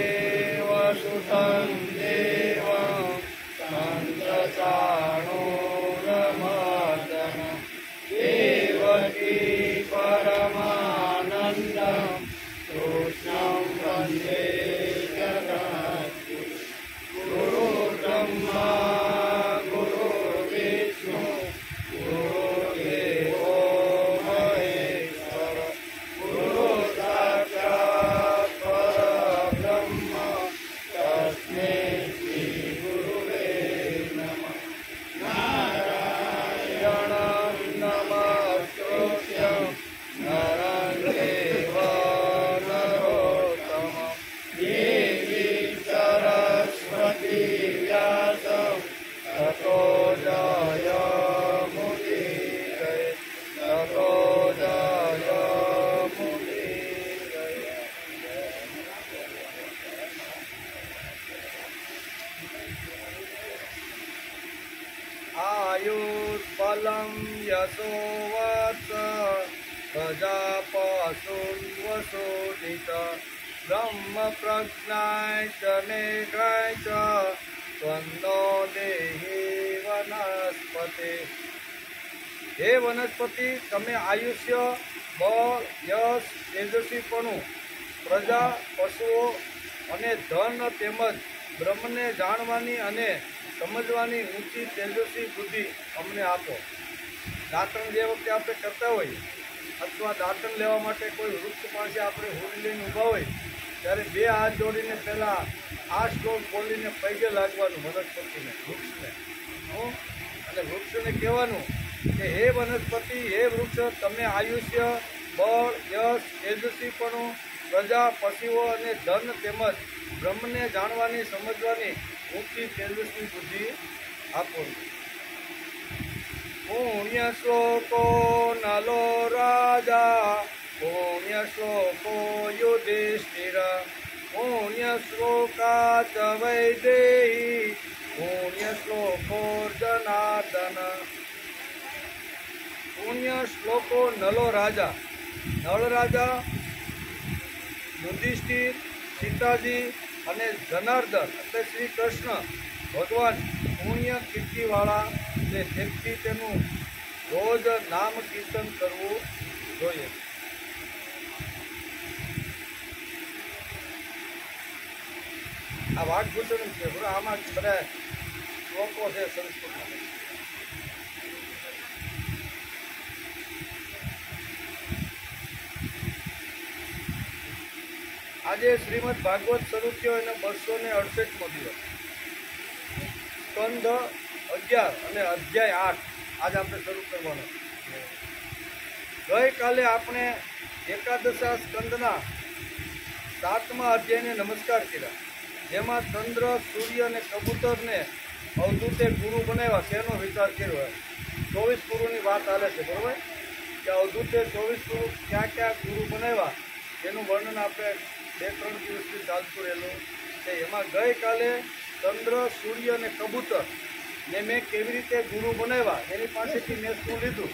देवसुतं देवं सन्तचाणूरमर्दन देवकी परमानन्दं कृष्णं वन्दे जगद्गुरुं गुरुर्ब्रह्मा गुरुर्विष्णु गुरुर्देवो महेश्वर गुरु साक्षात् परब्रह्म तस्मै श्री गुरुवे नमः। नारायणं नमस्कृत्य नरं चैव नरोत्तमं देवीं सरस्वती व्यासं ततो जयमुदीरये ततो जयमुदीरये। आयुर्बलं यशोवत् प्रजापशुन्वशोदित ब्रह्म प्रज्ञाय च नेगाय च त्वन्नो देहि वनस्पति। हे वनस्पति, તમે આયુષ્ય, બળ, યશ, તેજસ્વીપણું, પ્રજા, પશુઓ અને ધન તેમજ બ્રહ્મને જાણવાની અને સમજવાની ઊંચી તેજસ્વી બુદ્ધિ અમને આપો। દાંતણ જે વખતે આપણે કરતા હોઈએ અથવા દાંતણ લેવા માટે કોઈ વૃક્ષ પાસે આપણે હોડી લઈને ઊભા હોય ત્યારે બે હાથ જોડીને પહેલાં આ શ્લોક બોલીને પૈગે લાગવાનું વનસ્પતિને, વૃક્ષને, અને વૃક્ષને કહેવાનું કે હે વનસ્પતિ, હે વૃક્ષ, તમે આયુષ્ય, બળ, યશ, તેજસ્વીપણું, પ્રજા, પશુઓ અને ધન તેમજ બ્રહ્મને જાણવાની સમજવાની ઊંચી તેજસ્વી બુદ્ધિ આપો। પુણ્ય શ્લોકો નલો રાજા પુણ્ય શ્લોકો યુધિષ્ઠિર પુણ્ય શ્લોકા ચ વૈદેહી પુણ્ય શ્લોકો જનાર્દન। પુણ્ય શ્લોકો નલો રાજા, નળ રાજા, યુધિષ્ઠિર, સીતાજી અને જનાર્દન એટલે શ્રી કૃષ્ણ ભગવાન પુણ્ય કીર્તિવાળા છે, તેથી તેનું રોજ નામ કીર્તન કરવું જોઈએ। આ વાઘભૂષણ છે, બરાબર, આમાં બધા શ્લોકો છે સંસ્કૃતમાં। આજે શ્રીમદ ભાગવત શરૂ થયો એનો 268મો દિવસ, સ્કંદ 11 અને અધ્યાય 8 આજે આપણે શરૂ કરવાનો। ગઈકાલે આપણે એકાદશા સ્કંદના 7મા અધ્યાયને નમસ્કાર કર્યા, જેમાં ચંદ્ર, સૂર્ય અને કબૂતરને અવધૂતે ગુરુ બનાવ્યા તેનો વિચાર કર્યો। 24 ગુરુની વાત ચાલે છે, બરાબર, કે અવધૂતે 24 ગુરુ ક્યાં ક્યાં ગુરુ બનાવ્યા એનું વર્ણન આપણે 2-3 દિવસથી ચાલતું રહેલું છે। એમાં ગઈકાલે ચંદ્ર, સૂર્ય અને કબૂતર ને મેં કેવી રીતે ગુરુ બનાવ્યા એની પાસેથી મેં શું લીધું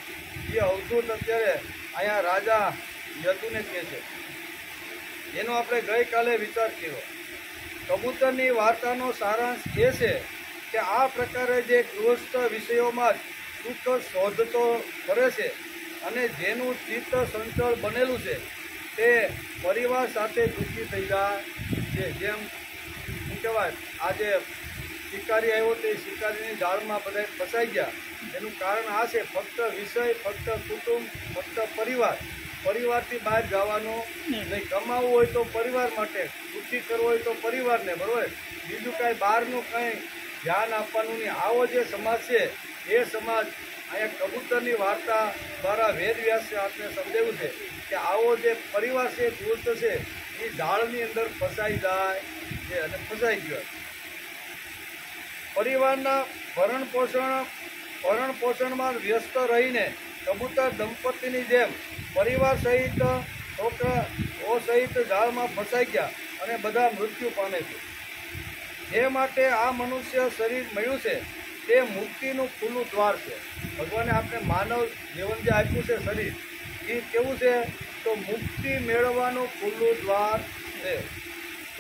એ અવધૂત અત્યારે અહીંયા રાજા યદુને કહે છે, એનો આપણે ગઈકાલે વિચાર કર્યો। કબૂતરની વાર્તાનો સારાંશ એ છે કે આ પ્રકારે જે ગૃહસ્થ વિષયોમાં સુખ શોધતો કરે છે અને જેનું ચિત્ત સંચળ બનેલું છે તે પરિવાર સાથે દુઃખી થઈ જાય છે। જેમ શું કહેવાય, આજે શિકારી આવ્યો તે શિકારીની જાળમાં બધા ફસાઈ ગયા, એનું કારણ આ છે ફક્ત વિષય, ફક્ત કુટુંબ, ફક્ત પરિવાર, પરિવારથી બહાર જવાનું નહીં। કમાવવું હોય તો પરિવાર માટે, દુઃખી કરવો હોય તો પરિવારને, બરાબર, બીજું કાંઈ બહારનું કંઈ ધ્યાન આપવાનું નહીં। આવો જે સમાજ છે એ સમાજ અહીંયા કબૂતરની વાર્તા દ્વારા વેદવ્યાસે આપણે સમજાવ્યું છે કે આવો જે પરિવાર છે, દોસ્ત છે, એ જાળની અંદર ફસાઈ જાય છે અને ફસાઈ ગયો। પરિવારના ભરણ પોષણમાં વ્યસ્ત રહીને કબૂતર દંપતીની જેમ પરિવાર સહિત છોકરાઓ સહિત જાળમાં ફસાઈ ગયા અને બધા મૃત્યુ પામે છે। જે માટે આ મનુષ્ય શરીર મળ્યું છે તે મુક્તિનું ખુલ્લું દ્વાર છે। ભગવાને આપણે માનવ જીવન જે આપ્યું છે શરીર, એ કેવું છે તો મુક્તિ મેળવવાનું ખુલ્લું દ્વાર છે।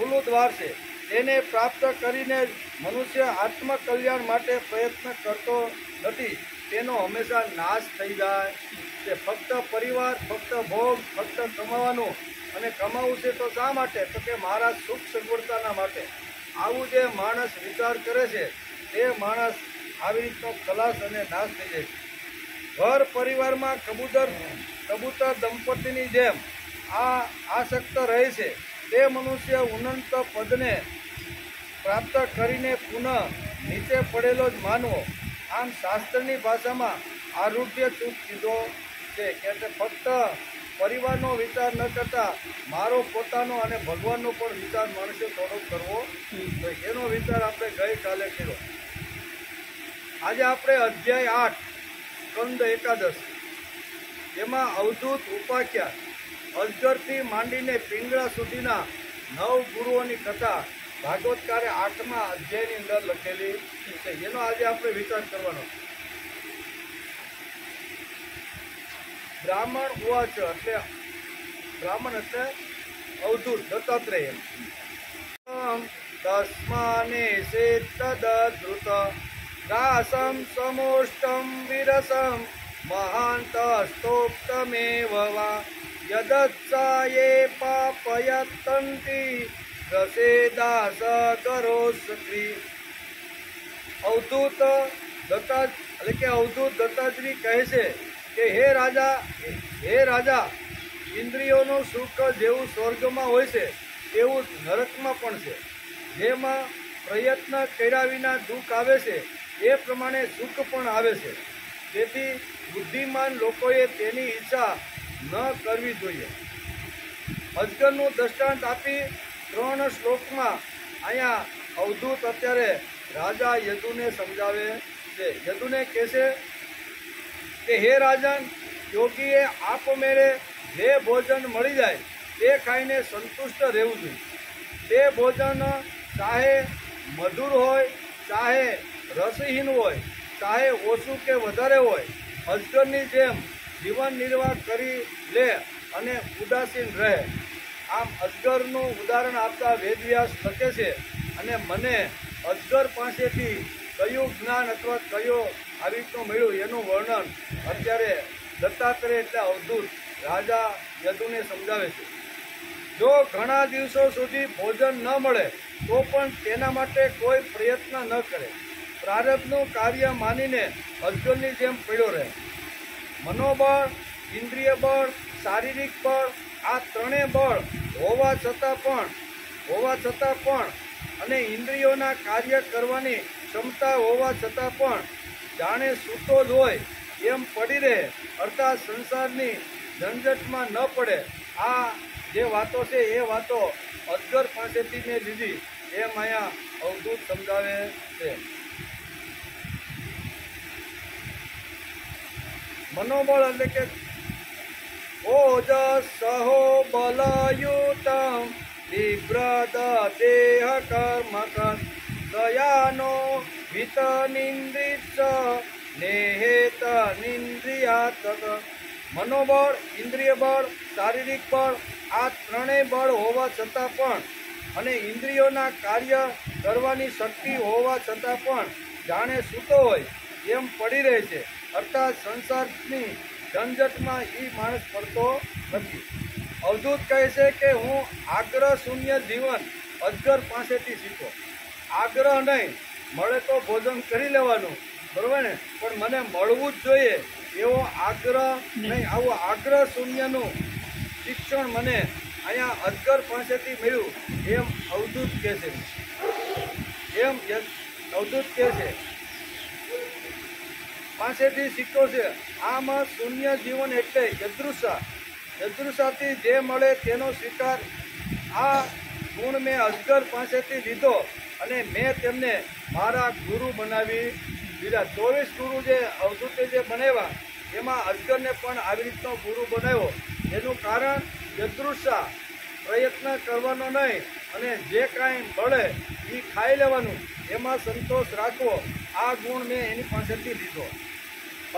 ખુલ્લું દ્વાર છે. તેને પ્રાપ્ત કરીને જ મનુષ્ય આત્મકલ્યાણ માટે પ્રયત્ન કરતો નથી. તેનો હંમેશા નાશ થઈ જાય છે. ફક્ત પરિવાર, ફક્ત ભોગ, ફક્ત કમાવાનું. અને કમાવું છે તો શા માટે? તો કે મારા સુખ સગવડતાના માટે. આવું જે માણસ વિચાર કરે છે તે માણસ આવી રીતનો ખલાસ અને નાશ થઈ જાય છે. ઘર પરિવારમાં કબૂતર દંપતીની જેમ આસક્ત રહે છે. તે મનુષ્ય ઉન્નત પદને પ્રાપ્ત કરીને પુનઃ નીચે પડેલો જ માનવો. આમ શાસ્ત્રની ભાષામાં આરૂઢ્યચૂક કીધો છે કે ફક્ત પરિવારનો વિચાર ન કરતા મારો પોતાનો અને ભગવાનનો પણ વિચાર માણસે થોડો કરવો જોઈએ. એનો વિચાર આપણે ગઈકાલે કર્યો. આજે આપણે અધ્યાય 8 સ્કંદ એકાદશ, જેમાં અવધૂત ઉપાખ્યાન અજગરથી માંડીને પિંગળા સુધીના 9 ગુરુઓની કથા ભાગવતકારે 8મા અધ્યાયની અંદર લખેલી છે. એનો આજે આપણે વિચાર કરવાનો. બ્રાહ્મણ ઉવાચ, એટલે બ્રાહ્મણ એટલે અવધૂત દત્તાત્રેય. તસ્માને તદ્રુત રાસમ સમોષ્ટમ વિરસમ મહાંતસ્તોક્તમેવ વા યદત્સાયે પાપયતંતિ રસેદાસ કરોસ્ત્રી. અવધૂત દત્તા એટલે કે અવધૂત દત્તાત્રેય કહે છે કે હે રાજા, ઇન્દ્રિયોનું સુખ જેવું સ્વર્ગમાં હોય છે તેવું નરકમાં પણ છે. જેમાં પ્રયત્ન કર્યા વિના દુઃખ આવે છે એ પ્રમાણે સુખ પણ આવે છે. તેથી બુદ્ધિમાન લોકોએ તેની ઈચ્છા ન કરવી જોઈએ. અજગરનું દ્રષ્ટાંત આપી 3 શ્લોકમાં અહીંયા અવધૂત અત્યારે રાજા યદુને સમજાવે છે. યદુને કહે છે કે હે રાજન, યોગીએ આપમેળે જે ભોજન મળી જાય તે ખાઈને સંતુષ્ટ રહેવું જોઈએ. તે ભોજન ચાહે મધુર હોય, ચાહે રસહીન હોય, ચાહે ઓછું કે વધારે હોય, અજગરની જેમ જીવન નિર્વાહ કરી લે અને ઉદાસીન રહે. આમ અજગરનું ઉદાહરણ આપતા વેદવ્યાસ લખે છે. અને મને અજગર પાસેથી કયું જ્ઞાન અથવા કયો આવી રીતનું મળ્યું એનું વર્ણન અત્યારે દત્તાત્રેય એટલે અવધૂત રાજા યદુને સમજાવે છે. જો ઘણા દિવસો સુધી ભોજન ન મળે તો પણ તેના માટે કોઈ પ્રયત્ન ન કરે, પ્રારબ્ધનું કાર્ય માનીને અજગરની જેમ પડ્યો રહે. મનોબળ, ઇન્દ્રિય બળ, શારીરિક બળ, આ 3 બળ હોવા છતાં પણ અને ઇન્દ્રિયોના કાર્ય કરવાની ક્ષમતા હોવા છતાં પણ જાણે સૂતો જ હોય એમ પડી રહે, અર્થાત સંસારની ઝંઝટમાં ન પડે. આ જે વાતો છે એ વાતો અજગર પાસેથી મેં લીધી એમ અહીંયા અવધૂત સમજાવે છે. મનોબળ એટલે કે ઓજસહો બલયુતમ તીવ્રદ દેહ કર્મક દયાનો વિતનિંદ્રિત નેહેત નિંદ્રિયાત્મક. મનોબળ, ઇન્દ્રિય બળ, શારીરિક બળ, આ 3 બળ હોવા છતાં પણ અને ઇન્દ્રિયોના કાર્ય કરવાની શક્તિ હોવા છતાં પણ જાણે સૂતો હોય એમ પડી રહે છે, અર્થાત સંસારની ઝંઝટમાં એ માણસ પડતો નથી. અવધૂત કહે છે કે હું આગ્રહ શૂન્ય જીવન અજગર પાસેથી શીખો. આગ્રહ નહીં, મળે તો ભોજન કરી લેવાનું, બરોબર ને, પણ મને મળવું જ જોઈએ એવો આગ્રહ નહીં. આવું આગ્રહ શૂન્યનું શિક્ષણ મને અહીંયા અજગર પાસેથી મળ્યું એમ અવધૂત કહે છે. પાસેથી શીખો છે. આમાં શૂન્ય જીવન એટલે યદૃશાથી જે મળે તેનો સ્વીકાર. આ ગુણ મેં અજગર પાસેથી લીધો અને મેં તેમને મારા ગુરુ બનાવી દીધા. 24 ગુરુ જે અવધૂતે જે બનાવ્યા એમાં અજગરને પણ આવી રીતનો ગુરુ બનાવ્યો. એનું કારણ યદૃશા, પ્રયત્ન કરવાનો નહીં અને જે કાંઈ મળે એ ખાઈ લેવાનું, એમાં સંતોષ રાખવો. આ ગુણ મેં એની પાસેથી લીધો.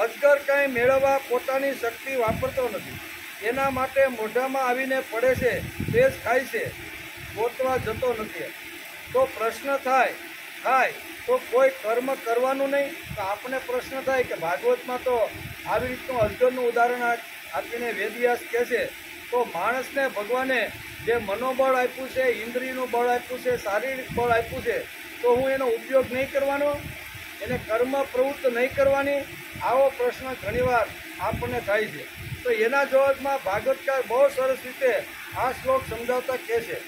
અજગર કાંઈ મેળવવા પોતાની શક્તિ વાપરતો નથી. એના માટે મોઢામાં આવીને પડે છે તે જ ખાય છે. ગોતવા જતો નથી. તો પ્રશ્ન થાય તો કોઈ કર્મ કરવાનું નહીં. તો આપણે પ્રશ્ન થાય કે ભાગવતમાં તો આવી રીતનું અજગરનું ઉદાહરણ આપીને વેદવ્યાસ કહે છે, તો માણસને ભગવાને જે મનોબળ આપ્યું છે, ઇન્દ્રિયનું બળ આપ્યું છે, શારીરિક બળ આપ્યું છે, તો હું એનો ઉપયોગ નહીં કરવાનો, એને કર્મ પ્રવૃત્ત નહીં કરવાની? આવો પ્રશ્ન ઘણીવાર આપણને થાય છે. તો એના જવાબમાં ભાગવતકાર બહુ સરસ રીતે આ શ્લોક સમજાવતા કહે છે.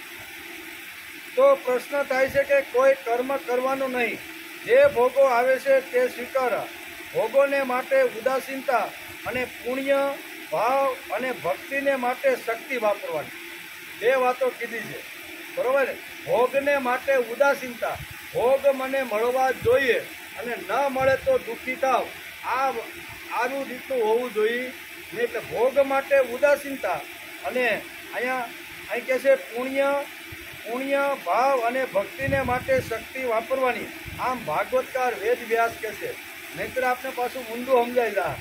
તો પ્રશ્ન થાય છે કે કોઈ કર્મ કરવાનું નહીં, જે ભોગો આવે છે તે સ્વીકારા. ભોગોને માટે ઉદાસીનતા અને પુણ્ય ભાવ અને ભક્તિને માટે શક્તિ વાપરવાની. બે વાતો કીધી છે, બરોબર ને? ભોગને માટે ઉદાસીનતા, ભોગ મને મળવા જોઈએ અને ન મળે તો દુઃખી થાવ, આવું રીતનું હોવું જોઈએ નહીં. એટલે ભોગ માટે ઉદાસીનતા અને અહીં કહે છે પુણ્ય ભાવ અને ભક્તિને માટે શક્તિ વાપરવાની. આમ ભાગવતકાર વેદ વ્યાસ કહે છે. નહીંતર આપણે પાછું ઊંધું સમજાઈ જાય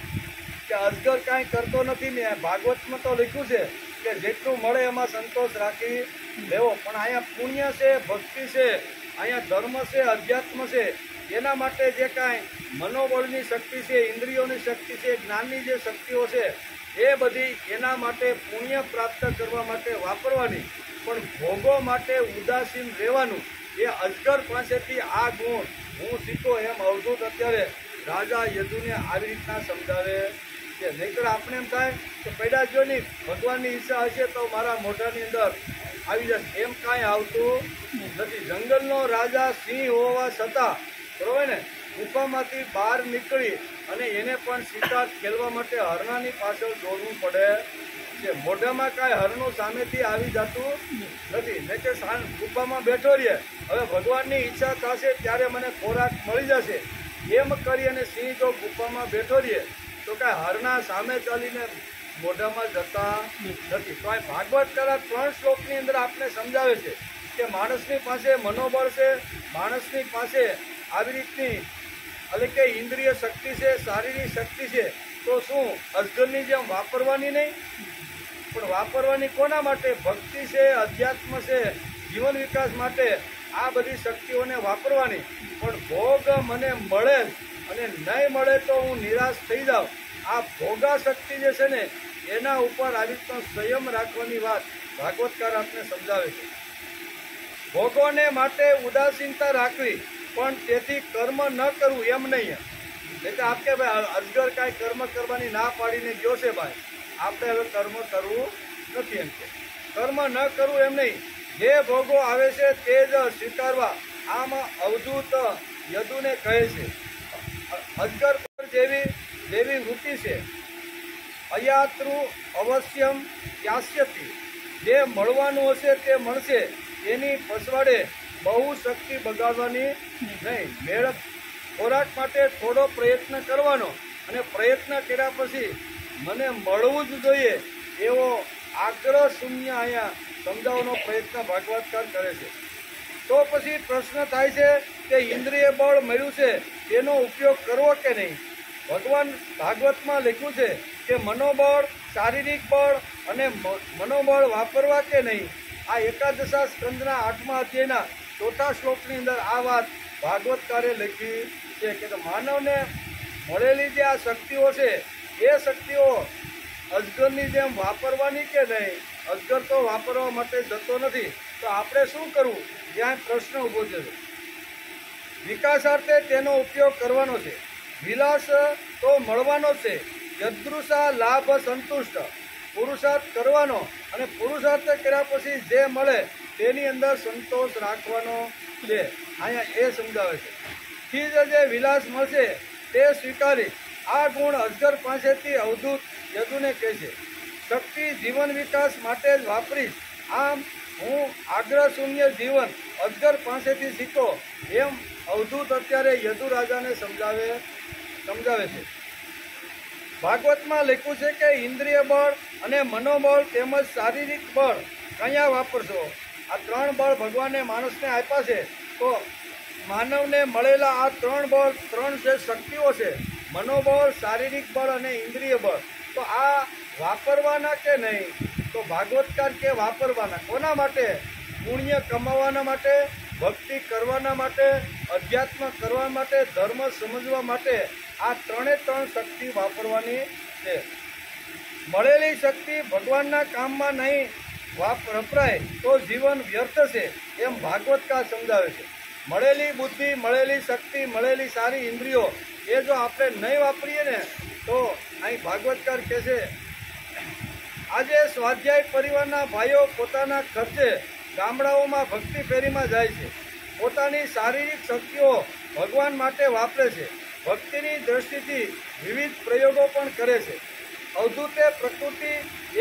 કે અજગર કાંઈ કરતો નથી ને. ભાગવતમાં તો લખ્યું છે કે જેટલું મળે એમાં સંતોષ રાખી લેવો. પણ અહીંયા પુણ્ય છે, ભક્તિ છે, અહીંયા ધર્મ છે, અધ્યાત્મ છે, એના માટે જે કાંઈ મનોબળની શક્તિ છે, ઇન્દ્રિયોની શક્તિ છે, જ્ઞાનની જે શક્તિઓ છે, એ બધી એના માટે પુણ્ય પ્રાપ્ત કરવા માટે વાપરવાની. પણ ભોગો માટે ઉદાસીન રહેવાનું. એ અજગર પાસેથી આ ગુણ હું શીખો એમ અવધૂત અત્યારે રાજા યદુને આવી રીતના સમજાવે છે. નહીંતર આપણે એમ થાય કે પૈડા જો નહીં, ભગવાનની ઈચ્છા હશે તો મારા મોઢાની અંદર આવી જશે. એમ કાંઈ આવતું નથી. જંગલનો રાજા સિંહ હોવા છતાં, બરોબર ને, ગુફામાંથી બહાર નીકળી અને એને પણ શિકાર ખેલવા માટે હરણાની પાછળ દોડવું પડે છે. મોઢામાં કાંઈ હરણું સામેથી આવી જતું નથી. નહીં કે ગુફામાં બેઠો રહીએ, હવે ભગવાનની ઈચ્છા થશે ત્યારે મને ખોરાક મળી જશે, એમ કરી અને સિંહ જો ગુફામાં બેઠો રહીએ તો કાંઈ હરણા સામે ચાલીને મોઢામાં જતા નથી. તો આ ભાગવતકાર 3 શ્લોકની અંદર આપણે સમજાવે છે કે માણસની પાસે મનોબળ છે, માણસની પાસે આવી રીતની એટલે કે ઇન્દ્રિય શક્તિ છે, શારીરિક શક્તિ છે, તો શું અજગરની જેમ વાપરવાની નહીં? પણ વાપરવાની કોના માટે? ભક્તિ છે, અધ્યાત્મ છે, જીવન વિકાસ માટે આ બધી શક્તિઓને વાપરવાની. પણ ભોગ મને મળે અને નહીં મળે તો હું નિરાશ થઈ જાઉં, આ ભોગા શક્તિ જે છે ને એના ઉપર આવી રીતનો સંયમ રાખવાની વાત ભાગવતકાર આપને સમજાવે છે. ભોગોને માટે ઉદાસીનતા રાખવી, પણ તેથી કર્મ ન કરવું એમ નહીં. એટલે આપણે ભાઈ અજગર કાંઈ કર્મ કરવાની ના પાડીને ગયો છે ભાઈ, આપણે હવે કર્મ કરવું નથી એમ કે. કર્મ ન કરવું એમ નહીં, જે ભોગો આવે છે તે જ સ્વીકારવા. આમ અવધૂત યદુને કહે છે. અજગર પર જેવી વૃત્તિ છે. અયાત્રુ અવશ્યમ યાસ્યતિ, જે મળવાનું હશે તે મળશે, એની પસવાડે બહુ શક્તિ બગાડવાની નહીં. ખોરાક માટે થોડો પ્રયત્ન કરવાનો અને પ્રયત્ન કર્યા પછી મને મળવું જ જોઈએ એવો આગ્રહ શૂન્ય અહીંયા સમજાવવાનો પ્રયત્ન ભાગવતકાર કરે છે. તો પછી પ્રશ્ન થાય છે કે ઇન્દ્રિય બળ મળ્યું છે તેનો ઉપયોગ કરવો કે નહીં? ભગવાન ભાગવતમાં લખ્યું છે કે મનોબળ, શારીરિક બળ અને મનોબળ વાપરવા કે નહીં? આ એકાદશા સ્કંદના 8મા અધ્યાયના 4થા શ્લોકની અંદર આ વાત ભાગવતકારે લખી છે કે માનવને મળેલી જે આ શક્તિઓ છે એ શક્તિઓ અજગરની જેમ વાપરવાની કે નહીં? અજગર તો વાપરવા માટે જતો નથી, તો આપણે શું કરવું? જ્યાં પ્રશ્ન ઊભો છે. વિકાસાર્થે તેનો ઉપયોગ કરવાનો છે, વિલાસ તો મળવાનો છે. યદૃશા લાભ સંતુષ્ટ, પુરુષાર્થ કરવાનો અને પુરુષાર્થ કર્યા પછી જે મળે તેની અંદર સંતોષ રાખવાનો છે. અહીંયા એ સમજાવે છે. થી જે વિલાસ મળશે તે સ્વીકારી. આ ગુણ અજગર પાસેથી અવધૂત યદુને કહે છે. શક્તિ જીવન વિકાસ માટે જ વાપરીશ. આમ હું આગ્રહ શૂન્ય જીવન અજગર પાસેથી શીખો એમ અવધૂત અત્યારે યદુ રાજાને સમજાવે છે. ભાગવતમાં લખ્યું છે કે ઇન્દ્રિય બળ અને મનોબળ તેમજ શારીરિક બળ કયા વાપરશો? આ 3 બળ ભગવાને માણસને આપ્યા છે. તો માનવને મળેલા આ 3 બળ, 3 જે શક્તિઓ છે, મનોબળ, શારીરિક બળ અને ઇન્દ્રિય બળ, તો આ વાપરવાના કે નહીં? તો ભાગવતકાર કે વાપરવાના. કોના માટે? પુણ્ય કમાવાના માટે, ભક્તિ કરવાના માટે, અધ્યાત્મ કરવા માટે, ધર્મ સમજવા માટે આ ત્રણે ત્રણ શક્તિ વાપરવાની છે. મળેલી શક્તિ ભગવાનના કામમાં નહીં વપરાય તો જીવન વ્યર્થ છે એમ ભાગવતકાર સમજાવે છે. મળેલી બુદ્ધિ, મળેલી શક્તિ, મળેલી સારી ઇન્દ્રિયો એ જો આપણે નહીં વાપરીએ ને તો અહીં ભાગવતકાર કહે છે, આજે સ્વાધ્યાય પરિવારના ભાઈઓ પોતાના ખર્ચે ગામડાઓમાં ભક્તિ ફેરીમાં જાય છે. પોતાની શારીરિક શક્તિઓ ભગવાન માટે વાપરે છે. ભક્તિની દ્રષ્ટિથી વિવિધ પ્રયોગો પણ કરે છે. અવધૂતે પ્રકૃતિ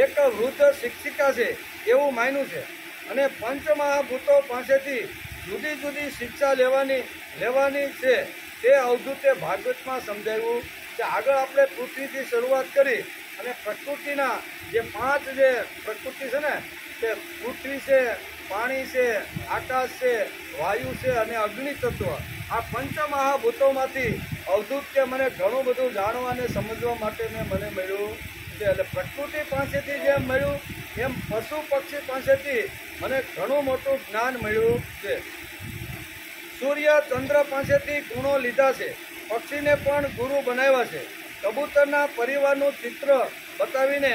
એક વૃદ્ધ શિક્ષિકા છે એવું માન્યું છે અને પંચમહાભૂતો પાસેથી જુદી જુદી શિક્ષા લેવાની છે તે અવધૂતે ભાગવતમાં સમજાવ્યું છે. આગળ આપણે પૃથ્વીથી શરૂઆત કરી અને પ્રકૃતિના જે 5 જે પ્રકૃતિ છે ને તે પૃથ્વી છે, પાણી છે, આકાશ છે, વાયુ છે અને અગ્નિ તત્વ, આ પંચમહાભૂતોમાંથી અવધૂત કે મને ઘણું બધું જાણવા અને સમજવા માટે મને મળ્યું છે. એટલે પ્રકૃતિ પાસેથી જેમ મળ્યું એમ પશુ પક્ષી પાસેથી મને ઘણું મોટું જ્ઞાન મળ્યું છે. સૂર્ય ચંદ્ર પાસેથી ગુણો લીધા છે. પક્ષીને પણ ગુરુ બનાવ્યા છે. કબૂતરના પરિવારનું ચિત્ર બતાવીને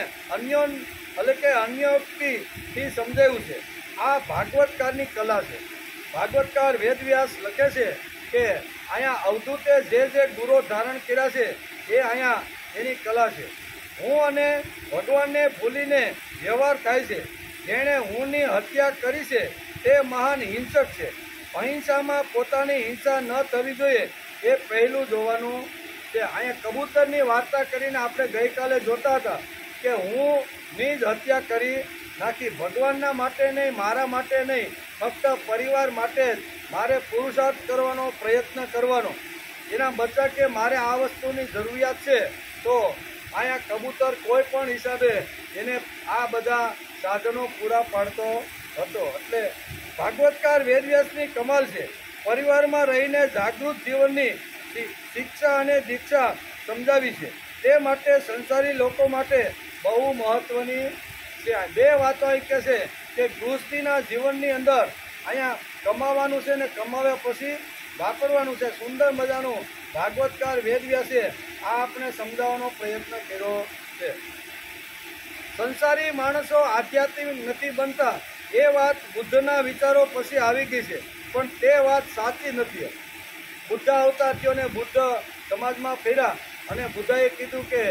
અન્યોક્તિથી સમજાવ્યું છે. આ ભાગવતકારની કલા છે. ભાગવતકાર વેદવ્યાસ લખે છે કે અહીંયા અવધૂતે જે ગુરો ધારણ કર્યા છે એ અહીંયા એની કલા છે. હું અને ભગવાનને ભૂલીને વ્યવહાર થાય છે. જેણે હુંની હત્યા કરી છે તે મહાન હિંસક છે. અહિંસામાં પોતાની હિંસા ન થવી જોઈએ એ પહેલું જોવાનું છે. અહીંયા કબૂતરની વાર્તા કરીને આપણે ગઈકાલે જોતા હતા કે હું ની જ હત્યા કરી નાખી. ભગવાનના માટે નહીં, મારા માટે નહીં, ફક્ત પરિવાર માટે જ મારે પુરુષાર્થ કરવાનો, પ્રયત્ન કરવાનો. એના બચ્ચા કે મારે આ વસ્તુની જરૂરિયાત છે તો અહીંયા કબૂતર કોઈ પણ હિસાબે એને આ બધા સાધનો પૂરા પાડતો હતો. એટલે ભાગવતકાર વેદવ્યાસની કમાલ છે. પરિવારમાં રહીને જાગૃત જીવનની શિક્ષા અને દીક્ષા સમજાવી છે. તે માટે સંસારી લોકો માટે બહુ મહત્વની છે. 2 વાતો અહીં કહે છે કે ગૃહસ્થીના જીવનની અંદર અહીંયા કમાવાનું છે ને કમાવ્યા પછી વાપરવાનું છે. સુંદર મજાનું ભાગવતકાર વેદવ્યાસે આ આપણે સમજાવવાનો પ્રયત્ન કર્યો છે. સંસારી માણસો આધ્યાત્મિક નથી બનતા એ વાત બુદ્ધના વિચારો પછી આવી ગઈ છે, પણ તે વાત સાચી નથી. બુદ્ધ અવતાર થયો ને બુદ્ધ સમાજમાં ફેર્યા અને બુદ્ધાએ કીધું કે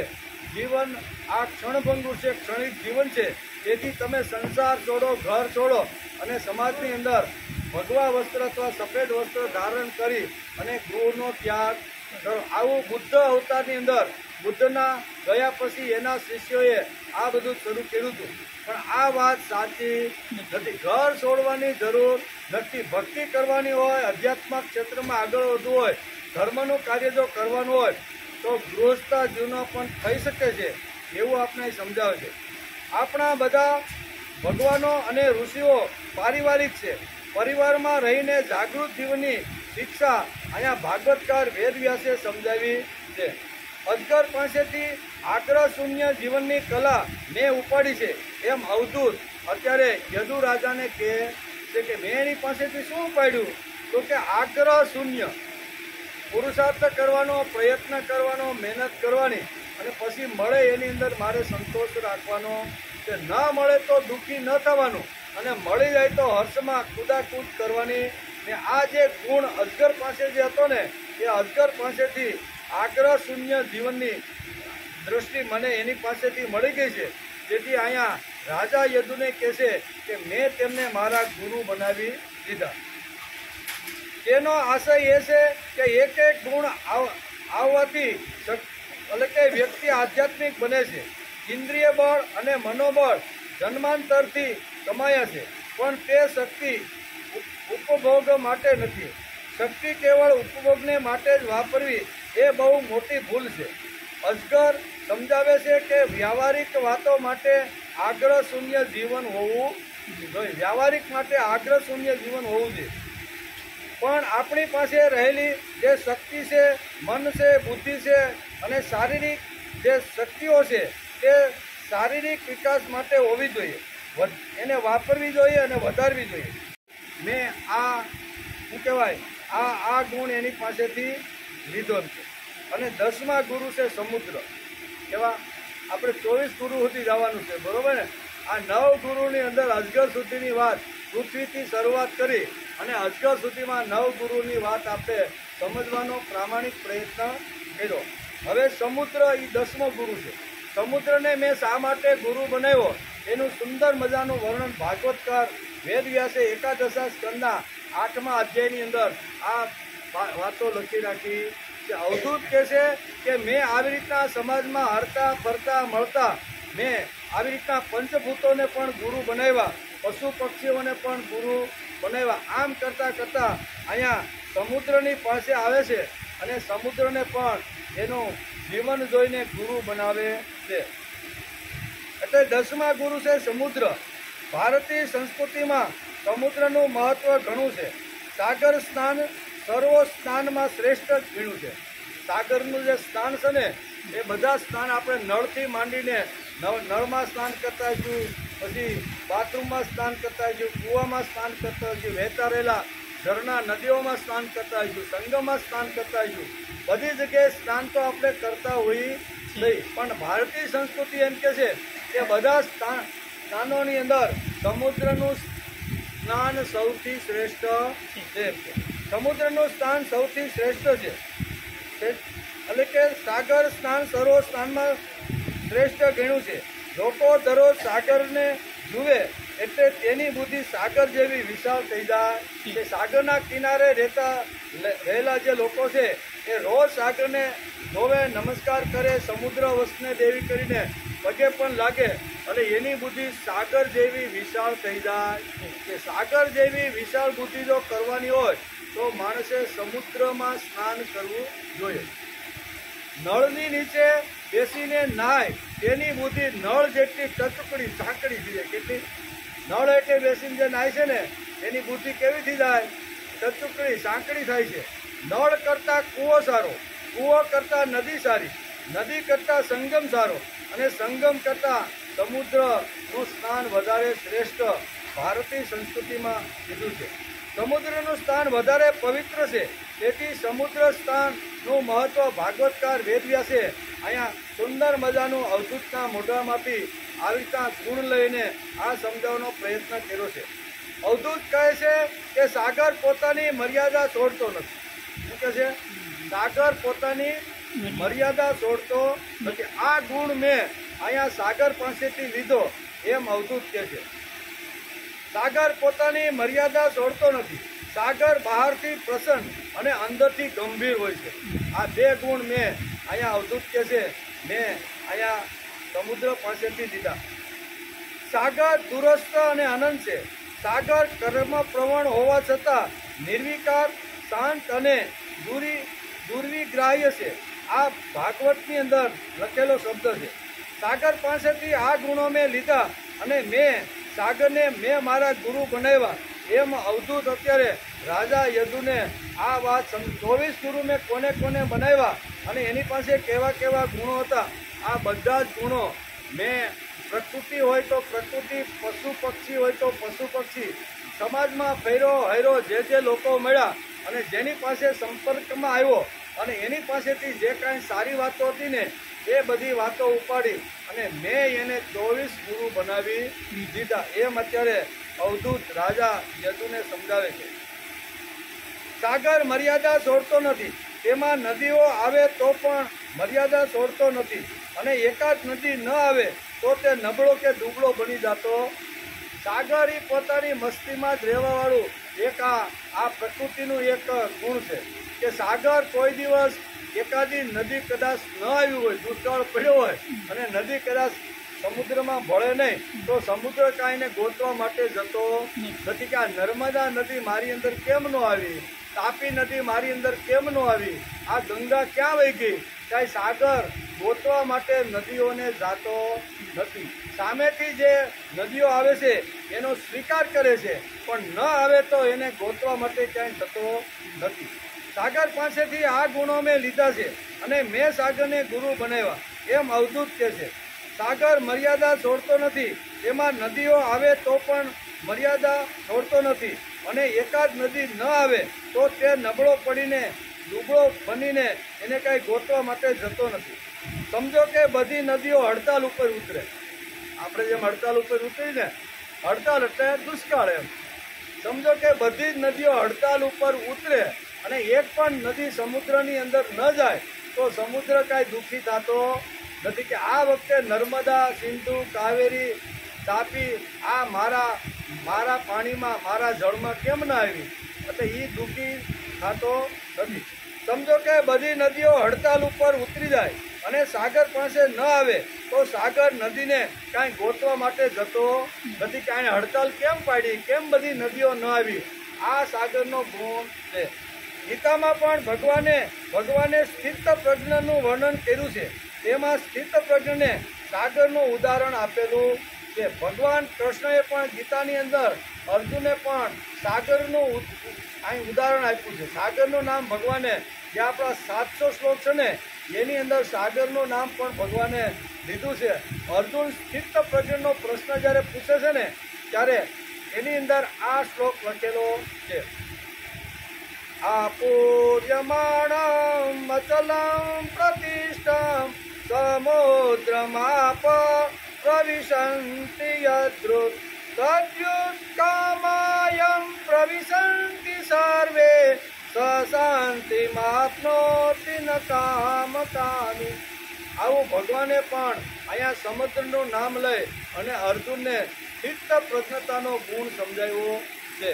જીવન આ ક્ષણભંગુર છે, ક્ષણિક જીવન છે. તેથી તમે સંસાર છોડો, ઘર છોડો અને સમાજની અંદર ભગવા વસ્ત્ર અથવા સફેદ વસ્ત્ર ધારણ કરી અને ગૃહનો ત્યાગ કરો. આવું બુદ્ધ અવતારની અંદર બુદ્ધના ગયા પછી એના શિષ્યોએ આ બધું શરૂ કર્યું હતું. પણ આ વાત સાચી નથી. ઘર છોડવાની જરૂર નથી. ભક્તિ કરવાની હોય, અધ્યાત્મક ક્ષેત્રમાં આગળ વધવું હોય, ધર્મનું કાર્ય જો કરવાનું હોય તો ગૃહસ્થ જીવન પણ થઈ શકે છે એવું આપણે સમજાવે છે. આપણા બધા ભગવાનો અને ઋષિઓ પારિવારિક છે. પરિવારમાં રહીને જાગૃત જીવનની શિક્ષા અહીંયા ભાગવતકાર વેદવ્યાસે સમજાવી છે. અજગર પાસેથી આગ્રહ શૂન્ય જીવનની કલા મેં ઉપાડી છે એમ અવધૂત અત્યારે યદુ રાજાને કહે છે કે મેં એની પાસેથી શું ઉપાડ્યું? તો કે આગ્રહ શૂન્ય, પુરુષાર્થ કરવાનો, પ્રયત્ન કરવાનો, મહેનત કરવાની અને પછી મળે એની અંદર મારે સંતોષ રાખવાનો છે. ન મળે તો દુઃખી ન થવાનું અને મળી જાય તો હર્ષમાં કૂદાકૂદ કરવાની. ને આ જે ગુણ અજગર પાસે જે હતો ને એ અજગર પાસેથી આગ્રહ શૂન્ય જીવનની દૃષ્ટિ મને એની પાસેથી મળી ગઈ છે. જેથી અહીંયા રાજા યદુને કહે છે કે મેં તેમને મારા ગુરુ બનાવી દીધા. તેનો આશય એ છે કે એક એક ગુણ આવવાથી એટલે કે વ્યક્તિ આધ્યાત્મિક બને છે. ઇન્દ્રિય બળ અને મનોબળ જન્માંતરથી કમાયા છે, પણ તે શક્તિ ઉપભોગ માટે નથી. શક્તિ કેવળ ઉપભોગને માટે જ વાપરવી એ બહુ મોટી ભૂલ છે. અજગર સમજાવે છે કે વ્યવહારિક વાતો માટે આગ્રહ શૂન્ય જીવન હોવું જોઈએ. વ્યવહારિક માટે આગ્રહ શૂન્ય જીવન હોવું જોઈએ. પણ આપણી પાસે રહેલી જે શક્તિ છે, મન છે, બુદ્ધિ છે અને શારીરિક જે શક્તિઓ છે તે શારીરિક વિકાસ માટે હોવી જોઈએ. એને વાપરવી જોઈએ અને વધારવી જોઈએ. મેં આ શું કહેવાય આ ગુણ એની પાસેથી લીધો છે. અને 10મા ગુરુ છે સમુદ્ર. કેવા આપણે 24 ગુરુ સુધી જવાનું છે, બરોબર ને? આ 9 ગુરુની અંદર અજગર સુધીની વાત, પૃથ્વીથી શરૂઆત કરી અને અજગર સુધીમાં 9 ગુરુની વાત આપણે સમજવાનો પ્રામાણિક પ્રયત્ન કર્યો. હવે સમુદ્ર એ 10મો ગુરુ છે. સમુદ્રને મેં શા માટે ગુરુ બનાવ્યો એનું સુંદર મજાનું વર્ણન ભાગવતકાર વેદવ્યાસે એકાદશા સ્કંદના 8મા અધ્યાયની અંદર આ વાતો લખી રાખી છે. અવધૂત કહે છે કે મેં આવી રીતના સમાજમાં હરતા ફરતા મળતા મેં આવી રીતના પંચભૂતોને પણ ગુરુ બનાવ્યા, પશુ પક્ષીઓને પણ ગુરુ બનાવ્યા. આમ કરતાં કરતાં અહીંયા સમુદ્રની પાસે આવે છે અને સમુદ્રને પણ એનું જીવન જોઈને ગુરુ બનાવે છે. એટલે 10મા ગુરુ છે સમુદ્ર. ભારતીય સંસ્કૃતિમાં સમુદ્રનું મહત્વ ઘણું છે. સાગર સ્નાન સર્વ સ્નાનમાં શ્રેષ્ઠ જ ગણ્યું છે. સાગરનું જે સ્નાન છે ને એ બધા સ્નાન આપણે નળથી માંડીને નળમાં સ્નાન કરતા હોઈશું, પછી બાથરૂમમાં સ્નાન કરતા હોઈશું, કૂવામાં સ્નાન કરતા હોઈશું, વહેતા રહેલા ઝરણા નદીઓમાં સ્નાન કરતા હોઈશું, સંગમમાં સ્નાન કરતા હોઈશું. બધી જગ્યાએ સ્નાન તો આપણે કરતા હોઈએ નહીં, પણ ભારતીય સંસ્કૃતિ એમ કહે છે કે બધા સ્નાનોની અંદર સમુદ્રનું સ્નાન સૌથી શ્રેષ્ઠ છે. સમુદ્રનું સ્નાન સૌથી શ્રેષ્ઠ છે. એટલે કે સાગર સ્નાન સર્વ સ્નાનમાં શ્રેષ્ઠ ગણ્યું છે. લોકો દરરોજ સાગરને જુએ એટલે તેની બુદ્ધિ સાગર જેવી વિશાળ થઈ જાય છે. સાગરના કિનારે રહેલા જે લોકો છે એ રોજ સાગરને જોવે, નમસ્કાર કરે, સમુદ્ર વસને દેવી કરીને પગે પણ લાગે અને એની બુદ્ધિ સાગર જેવી વિશાળ થઈ જાય છે. સાગર જેવી વિશાળ બુદ્ધિ જો કરવાની હોય તો માણસે સમુદ્રમાં સ્નાન કરવું જોઈએ. નળની નીચે બેસીને નાય તેની બુદ્ધિ નળ જેટલી ટચુકડી સાંકડી થઈ જાય. કેટલી? નળ એટલે બેસીને જે નાય છે ને એની બુદ્ધિ કેવી થઈ જાય? ટચુકડી સાંકડી થાય છે. નળ કરતાં કૂવો સારો, કૂવો કરતાં નદી સારી, નદી કરતાં સંગમ સારો અને સંગમ કરતાં સમુદ્રનું સ્નાન વધારે શ્રેષ્ઠ ભારતીય સંસ્કૃતિમાં કીધું છે. સમુદ્રનું સ્થાન વધારે પવિત્ર છે, તેથી સમુદ્ર સ્થાનનું મહત્વ ભાગવતકાર વેદવ્યાસે અહીંયા સુંદર મજાનું અવધૂતના મોઢામાંથી આવી રીતના ગુણ લઈને આ સમજાવવાનો પ્રયત્ન કર્યો છે. અવધૂત કહે છે કે સાગર પોતાની મર્યાદા છોડતો નથી. શું કહે છે? સાગર પોતાની મર્યાદા છોડતો નથી. આ ગુણ મેં અહીંયા સાગર પાસેથી લીધો એમ અવધૂત કહે છે. સાગર પોતાની મર્યાદા છોડતો નથી. સાગર બહારથી પ્રસન્ન અને અંદરથી ગંભીર હોય છે. આ 2 ગુણ મેં અહીંયા અવધૂત કહે છે મેં અહીંયા સમુદ્ર પાસેથી લીધા. સાગર દૂરસ્થ અને અનંત છે. સાગર કર્મ પ્રવણ હોવા છતાં નિર્વિકાર, શાંત અને દુર્વિગ્રાહ્ય છે. આ ભાગવતની અંદર લખેલો શબ્દ છે. સાગર પાસેથી આ ગુણો મેં લીધા અને સાગરને મેં મારા ગુરુ બનાવ્યા એમ અવધૂત અત્યારે રાજા યદુને આ વાત 24 ગુરુ મેં કોને કોને બનાવ્યા અને એની પાસે કેવા કેવા ગુણો હતા, આ બધા જ ગુણો મેં પ્રકૃતિ હોય તો પ્રકૃતિ, પશુ પક્ષી હોય તો પશુ પક્ષી, સમાજમાં ફેરો હૈરો જે લોકો મળ્યા અને જેની પાસે સંપર્કમાં આવ્યો અને એની પાસેથી જે કાંઈ સારી વાતો હતી ને એ બધી વાતો ઉપાડી અને મેં એને 24 ગુરુ બનાવી દીધા એમ અત્યારે અવધૂત રાજા યદુને સમજાવે છે. સાગર મર્યાદા છોડતો નથી, તેમાં નદીઓ આવે તો પણ મર્યાદા છોડતો નથી અને એકાદ નદી ન આવે તો તે નબળો કે દુબળો બની જતો. સાગર એ પોતાની મસ્તીમાં જ રહેવાવાળું એક આ પ્રકૃતિનું એક ગુણ છે કે સાગર કોઈ દિવસ એકાદી નદી કદાચ ન આવી હોય, દુષ્કાળ પડ્યો હોય અને નદી કદાચ સમુદ્રમાં ભળે નહીં તો સમુદ્ર કાંઈને ગોતવા માટે જતો નથી કે આ નર્મદા નદી મારી અંદર કેમ ન આવી, તાપી નદી મારી અંદર કેમ ન આવી, આ ગંગા ક્યાં વહી ગઈ. કાંઈ સાગર ગોતવા માટે નદીઓને જાતો નથી. સામેથી જે નદીઓ આવે છે એનો સ્વીકાર કરે છે પણ ન આવે તો એને ગોતવા માટે ક્યાંય થતો નથી. સાગર પાસેથી આ ગુણો મેં લીધા છે અને મેં સાગરને ગુરુ બનાવ્યા એમ અવધૂત કહે છે. સાગર મર્યાદા છોડતો નથી, તેમાં નદીઓ આવે તો પણ મર્યાદા છોડતો નથી અને એકાદ નદી ન આવે તો તે નબળો પડીને દુબળો બનીને એને કાંઈ ગોતવા માટે જતો નથી. સમજો કે બધી નદીઓ હડતાલ ઉપર ઉતરે. આપણે જેમ હડતાલ ઉપર ઉતરીને હડતાલ એટલે દુષ્કાળ એમ. સમજો કે બધી જ નદીઓ હડતાલ ઉપર ઉતરે અને એક પણ નદી સમુદ્રની અંદર ન જાય તો સમુદ્ર કાંઈ દુઃખી થતો નથી કે આ વખતે નર્મદા, સિંધુ, કાવેરી, તાપી આ મારા પાણીમાં મારા જળમાં કેમ ના આવી, એટલે એ દુઃખી થતો નથી. સમજો કે બધી નદીઓ હડતાલ ઉપર ઉતરી જાય અને સાગર પાસે ન આવે તો સાગર નદીને કાંઈ ગોતવા માટે જતો નથી કે આને હડતાલ કેમ પાડી, કેમ બધી નદીઓ ન આવી. આ સાગરનો ગુણ છે. ગીતામાં પણ ભગવાને સ્થિત પ્રજ્ઞનું વર્ણન કર્યું છે. તેમાં સ્થિત પ્રજ્ઞને સાગરનું ઉદાહરણ આપેલું છે. ભગવાન કૃષ્ણએ પણ ગીતાની અંદર અર્જુને પણ સાગરનું અહીં ઉદાહરણ આપ્યું છે. સાગરનું નામ ભગવાને જે આપણા 700 શ્લોક છે ને એની અંદર સાગરનું નામ પણ ભગવાને લીધું છે. અર્જુન સ્થિત પ્રજ્ઞનો પ્રશ્ન જ્યારે પૂછે છે ને ત્યારે એની અંદર આ શ્લોક લખેલો છે. આપૂર્યમાણમ અચલમ પ્રતિષ્ઠમ સમુદ્રમાપ પ્રવિશન્તિ યદ્રુત તદ્યુત્કામાયમ પ્રવિશન્તિ સર્વે શાંતિમાપ્નોતિ ન કામકામી. આવું ભગવાને પણ અહીંયા સમુદ્રનું નામ લઈ અને અર્જુનને ચિત્ત પ્રજ્ઞતાનો ગુણ સમજાવ્યો છે.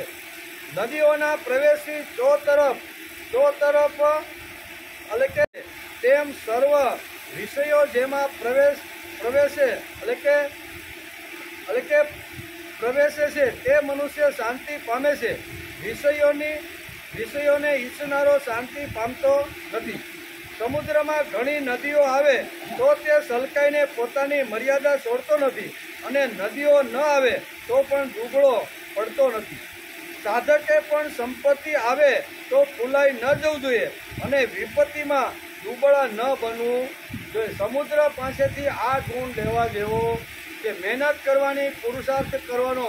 નદીઓના પ્રવેશી ચો તરફ એટલે કે તેમ સર્વ વિષયો જેમાં પ્રવેશે છે તે મનુષ્ય શાંતિ પામે છે. વિષયોને ઈચ્છનારો શાંતિ પામતો નથી. સમુદ્રમાં ઘણી નદીઓ આવે તો તે સલકાઈને પોતાની મર્યાદા છોડતો નથી અને નદીઓ ન આવે તો પણ દુબળો પડતો નથી. સાધકે પણ સંપત્તિ આવે તો ફૂલાઈ ન જવું જોઈએ અને વિપત્તિમાં દુબળા ન બનવું જોઈએ. સમુદ્ર પાસેથી આ ગુણ લેવા જેવો કે મહેનત કરવાની, પુરુષાર્થ કરવાનો,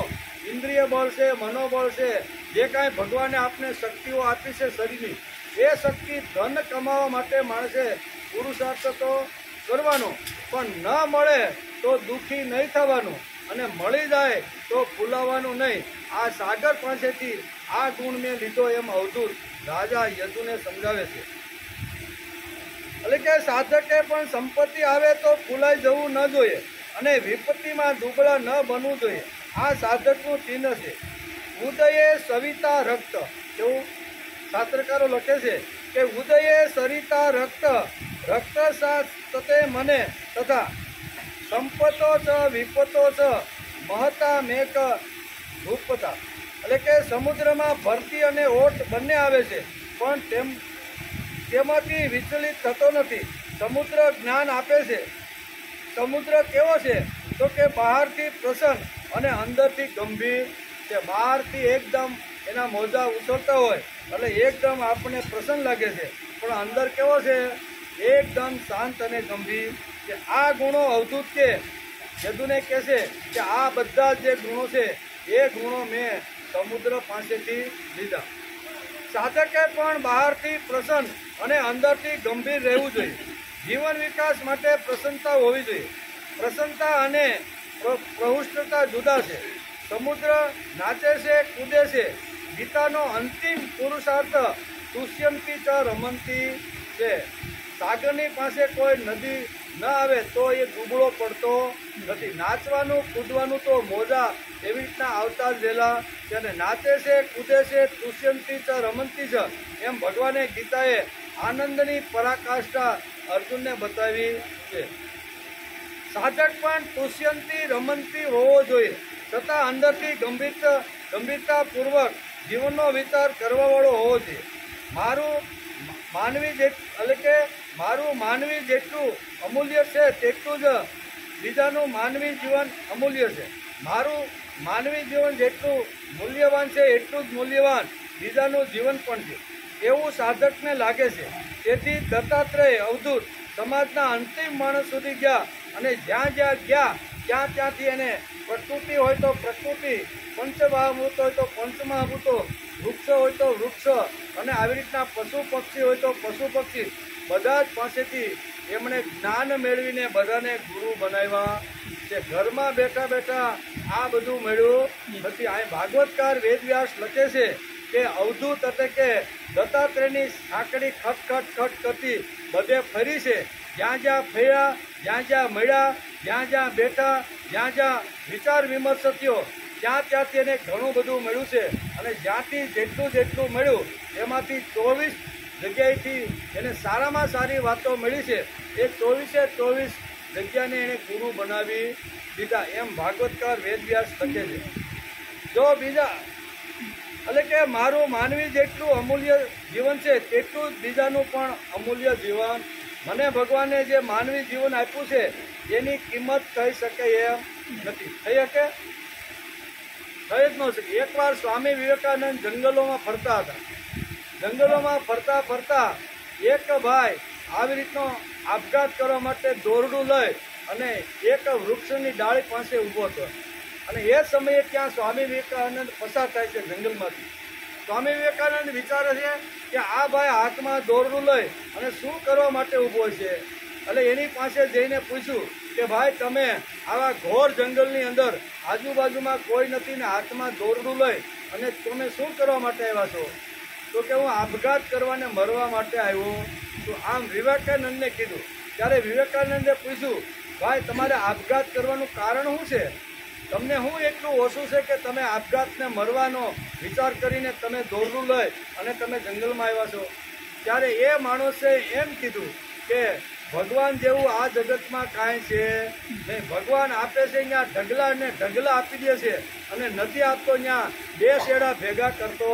ઇન્દ્રિય બળ છે, મનોબળ છે, જે કાંઈ ભગવાને આપને શક્તિઓ આપી છે શરીરની, એ શક્તિ ધન કમાવા માટે માણસે પુરુષાર્થ તો કરવાનો, પણ ન મળે તો દુઃખી નહીં થવાનું અને મળી જાય તો ફૂલાવાનું નહીં. આ સાગર પાસેથી આ ગુણ મેં લીધો એમ અવધૂત રાજા યદુને સમજાવે છે. એટલે કે સાધકે પણ સંપત્તિ આવે તો ફૂલાઈ જવું ન જોઈએ અને વિપત્તિમાં દુબળા ન બનવું જોઈએ. આ સાધકનું ચિહ્ન છે. ઉદયે સવિતા રક્ત, એવું શાસ્ત્રકારો લખે છે કે ઉદયે સરિતા રક્ત સતે મને તથા સંપતો ચ વિપતો ચ મહતા મેક રૂપતા. એટલે કે સમુદ્રમાં ભરતી અને ઓટ બંને આવે છે પણ તેમાંથી વિચલિત થતો નથી. સમુદ્ર જ્ઞાન આપે છે. સમુદ્ર કેવો છે તો કે બહારથી પ્રસન્ન અને અંદરથી ગંભીર છે. બહારથી એકદમ એના મોજા ઉછળતા હોય એટલે એકદમ આપણને પ્રસન્ન લાગે છે, પણ અંદર કેવો છે? એકદમ શાંત અને ગંભીર છે. આ ગુણો અવધૂત કે યદુને કહે છે કે આ બધા જે ગુણો છે એ ગુણો મેં સમુદ્ર પાસેથી લીધા. સાધકે પણ બહારથી પ્રસન્ન અને અંદરથી ગંભીર રહેવું જોઈએ. જીવન વિકાસ માટે પ્રસન્નતા હોવી જોઈએ. પ્રસન્નતા અને પ્રહુષ્ટતા જુદા છે. સમુદ્ર નાચે છે, કૂદે છે. ગીતાનો અંતિમ પુરુષાર્થ તુષ્યંતી ચ રમંતી છે. સાગરની પાસે કોઈ નદી ન આવે તો એ દુબળો પડતો નથી. નાચવાનું, કૂદવાનું તો મોજા એવી રીતના આવતા જ રહેલા છે. અને નાચે છે, કૂદે છે, તુષ્યંતી ચ રમંતી છે એમ ભગવાને ગીતાએ આનંદની પરાકાષ્ઠા અર્જુનને બતાવી છે. સાધક પણ તુષ્યંતી રમંતી હોવો જોઈએ, છતાં અંદરથી ગંભીરતાપૂર્વક જીવનનો વિચાર કરવાવાળો હોવો જોઈએ. મારું માનવી જેટલું અમૂલ્ય છે તેટલું જ બીજાનું માનવી જીવન અમૂલ્ય છે. મારું માનવી જીવન જેટલું મૂલ્યવાન છે એટલું જ મૂલ્યવાન બીજાનું જીવન પણ છે એવું સાધકને લાગે છે. તેથી દત્તાત્રેય અવધૂત સમાજના અંતિમ માણસ સુધી ગયા અને જ્યાં જ્યાં ગયા ત્યાંથી એને પ્રકૃતિ હોય તો પ્રકૃતિ, પંચમહાભૂત હોય તો પંચમહાભૂતો, વૃક્ષ હોય તો વૃક્ષ, અને આવી રીતના પશુ પક્ષી હોય તો પશુ પક્ષી, બધા જ પાસેથી એમણે જ્ઞાન મેળવીને બધાને ગુરુ બનાવ્યા છે. ઘરમાં બેઠા બેઠા આ બધું મળ્યું નથી. આ ભાગવતકાર વેદવ્યાસ લખે છે કે અવધૂત એટલે કે દત્તાત્રેયની સાંકડી ખટ કરતી બધે ફરી છે. જ્યાં જ્યાં ફર્યા, જ્યાં જ્યાં મળ્યા, જ્યાં જ્યાં બેઠા, જ્યાં જ્યાં વિચાર વિમર્શ થયો, ત્યાંથી એને ઘણું બધું મળ્યું છે. અને જ્યાંથી જેટલું મળ્યું એમાંથી 24 જગ્યાએથી એને સારામાં સારી વાતો મળી છે. એ 24 જગ્યાને એને ગુરુ બનાવી દીધા, એમ ભાગવતકાર વેદવ્યાસ લખે છે. જો બીજા એટલે કે મારું માનવી જેટલું અમૂલ્ય જીવન છે તેટલું જ બીજાનું પણ અમૂલ્ય જીવન. મને ભગવાને જે માનવી જીવન આપ્યું છે એની કિંમત કહી શકે એમ નથી. થઈ શકે? થઈ જ ન શકે. એકવાર સ્વામી વિવેકાનંદ જંગલોમાં ફરતા હતા. જંગલોમાં ફરતા એક ભાઈ આવી રીતનો આપઘાત કરવા માટે દોરડું લઈ અને એક વૃક્ષની ડાળી પાસે ઊભો હતો. અને એ સમયે ત્યાં સ્વામી વિવેકાનંદ પસાર થાય છે જંગલમાંથી. સ્વામી વિવેકાનંદ વિચારે છે કે આ ભાઈ હાથમાં દોરડું લઈ અને શું કરવા માટે ઊભો છે. એટલે એની પાસે જઈને પૂછ્યું કે ભાઈ તમે આવા ઘોર જંગલની અંદર આજુબાજુમાં કોઈ નથી ને હાથમાં દોરડું લઈ અને તમે શું કરવા માટે આવ્યા છો? તો કે હું આપઘાત કરવાને મરવા માટે આવ્યો. તો આમ વિવેકાનંદને કીધું. ત્યારે વિવેકાનંદે પૂછ્યું ભાઈ તમારે આપઘાત કરવાનું કારણ શું છે? તમને શું એટલું ઓછું છે કે તમે આપઘાતને મરવાનો વિચાર કરીને તમે દોરડું લઈ અને તમે જંગલમાં આવ્યા છો? ત્યારે એ માણસે એમ કીધું કે ભગવાન જેવું આ જગતમાં કાંઈ છે નહીં. ભગવાન આપે છે ત્યાં ઢગલા આપી દે છે અને નથી આપતો ત્યાં 2 શેડા ભેગા કરતો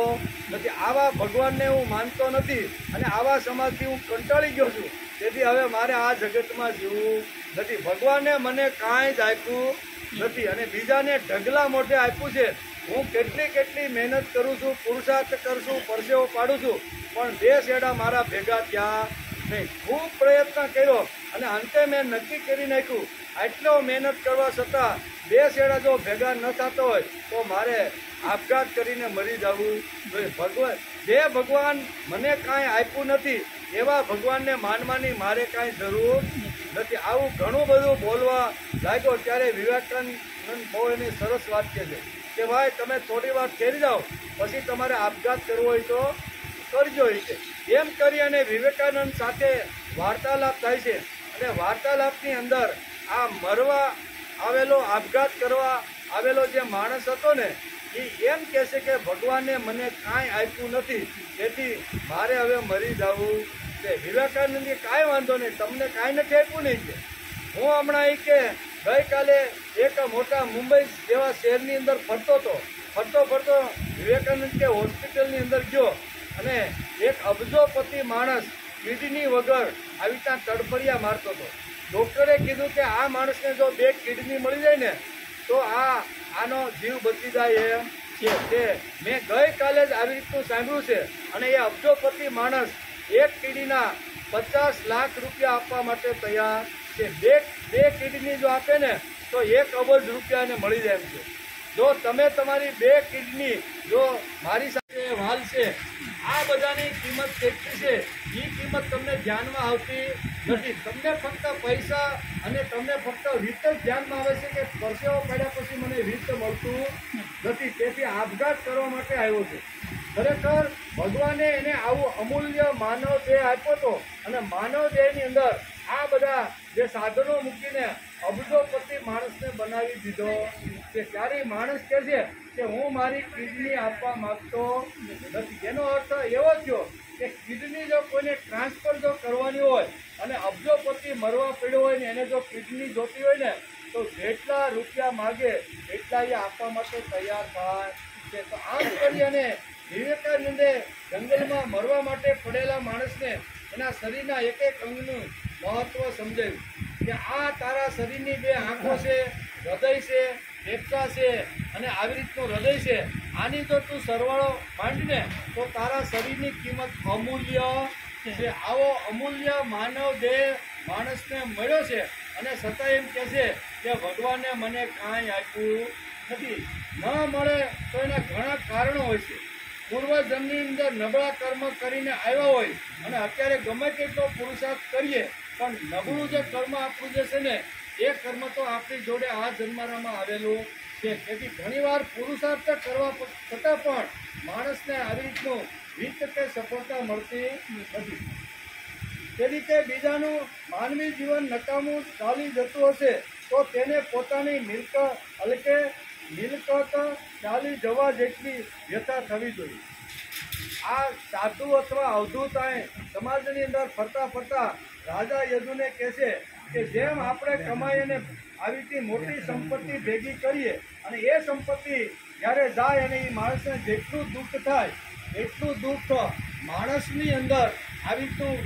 નથી. આવા ભગવાનને હું માનતો નથી અને આવા સમાજથી હું કંટાળી ગયો છું. તેથી હવે મારે આ જગતમાં જીવવું નથી. ભગવાને મને કાંઈ જ આપ્યું નથી અને બીજાને ઢગલા મોઢે આપ્યું છે. હું કેટલી મહેનત કરું છું, પુરુષાર્થ કરું છું, પરસેવો પાડું છું, પણ 2 શેડા મારા ભેગા થયા નહીં. ખૂબ પ્રયત્ન કર્યો અને અંતે મેં નક્કી કરી નાખ્યું આટલો મહેનત કરવા છતાં 2 શેડા જો ભેગા ન થતો હોય તો મારે આપઘાત કરીને મરી જવું જોઈએ. જે ભગવાન મને કાંઈ આપ્યું નથી એવા ભગવાનને માનવાની મારે કાંઈ જરૂર નથી. આવું ઘણું બધું બોલવા લાગ્યો. ત્યારે વિવેકાનંદ બહુ એની સરસ વાત કહે છે કે ભાઈ તમે થોડી વાર ઠેરી જાઓ, પછી તમારે આપઘાત કરવો હોય તો કરજો. એમ કરી અને વિવેકાનંદ સાથે વાર્તાલાપ થાય છે. અને વાર્તાલાપની અંદર આ મરવા આવેલો, આપઘાત કરવા આવેલો જે માણસ હતો ને એ એમ કહે છે કે ભગવાને મને કાંઈ આપ્યું નથી, તેથી મારે હવે મરી જવું છે. વિવેકાનંદે કાંઈ વાંધો નહીં, તમને કાંઈ નથી આપ્યું નહીં છે. હું હમણાં એ કે ગઈકાલે એક મોટા મુંબઈ જેવા શહેરની અંદર ફરતો વિવેકાનંદ કે હોસ્પિટલની અંદર ગયો અને એક અબજોપતિ માણસ કિડની વગર આવી રીતના તડફડિયા મારતો હતો. ડૉક્ટરે કીધું કે આ માણસને જો 2 કિડની મળી જાય ને તો આનો જીવ બચી જાય એમ છે. તે મેં ગઈકાલે જ આવી રીતનું સાંભળ્યું છે. અને એ અબજોપતિ માણસ 1 કિડનીના 50 લાખ રૂપિયા આપવા માટે તૈયાર છે. 2 કિડની જો આપે ને તો 1 અબજ રૂપિયાને મળી જાય એમ છે. જો તમે તમારી 2 કિડની જો મારી સાથે વાલ છે, આ બધાની કિંમત કેટલી છે એ કિંમત તમને ધ્યાનમાં આવતી નથી. તમને ફક્ત પૈસા અને તમને ફક્ત રીત જ ધ્યાનમાં આવે છે કે પરસેવો પડ્યા પછી મને રીત મળતું નથી, તેથી આપઘાત કરવા માટે આવ્યો છે. ખરેખર ભગવાને એને આવું અમૂલ્ય માનવ દેહ આપ્યો હતો અને માનવ દેહની અંદર આ બધા જે સાધનો મૂકીને અબજોપતિ માણસને બનાવી દીધો છે. ત્યારે માણસ કહે છે કે હું મારી કિડની આપવા માંગતો નથી. એનો અર્થ એવો થયો કે કિડની જો કોઈને ટ્રાન્સફર જો કરવાની હોય અને અબજોપતિ મરવા પડ્યો હોય ને એને જો કિડની જોતી હોય ને તો જેટલા રૂપિયા માગે એટલા એ આપવા માટે તૈયાર થાય છે. તો આમ કરી અને વિવેકાનંદે જંગલમાં મરવા માટે પડેલા માણસને એના શરીરના એક અંગનું મહત્વ સમજાવ્યું કે આ તારા શરીરની 2 આંખો છે, હૃદય છે, ફેફસા છે અને આવી રીતનું હૃદય છે. આની જો તું સરવાળો માંડીને તો તારા શરીરની કિંમત અમૂલ્ય છે. આવો અમૂલ્ય માનવ દેહ માણસને મળ્યો છે અને છતાં એમ કહે છે કે ભગવાને મને કાંઈ આપ્યું નથી. ન મળે તો એના ઘણા કારણો હોય છે. પૂર્વજન્મની અંદર નબળા કર્મ કરીને આવ્યા હોય અને અત્યારે ગમે તેટલો પુરુષાર્થ કરીએ પણ નબળું જે કર્મ આપણું જે છે ને એ કર્મ તો આપણી જોડે આ જન્મારામાં આવેલું છે. તેથી ઘણીવાર પુરુષાર્થ કરવા છતાં પણ માણસને આવી રીતનું હિત કે સફળતા મળતી નથી. તેથી કે બીજાનું માનવી જીવન નકામું ચાલી જતું હશે તો તેને પોતાની મિલકત ચાલી જવા જેટલી વ્યથા થવી જોઈએ. આ સાધુ અથવા અવધૂત સમાજની અંદર ફરતા ફરતા રાજા યદુને કહે છે કે જેમ આપણે કમાઈને આવી રીતે મોટી સંપત્તિ ભેગી કરીએ અને એ સંપત્તિ જ્યારે જાય અને એ માણસને જેટલું દુઃખ થાય એટલું દુઃખ માણસની અંદર આવી રીતનું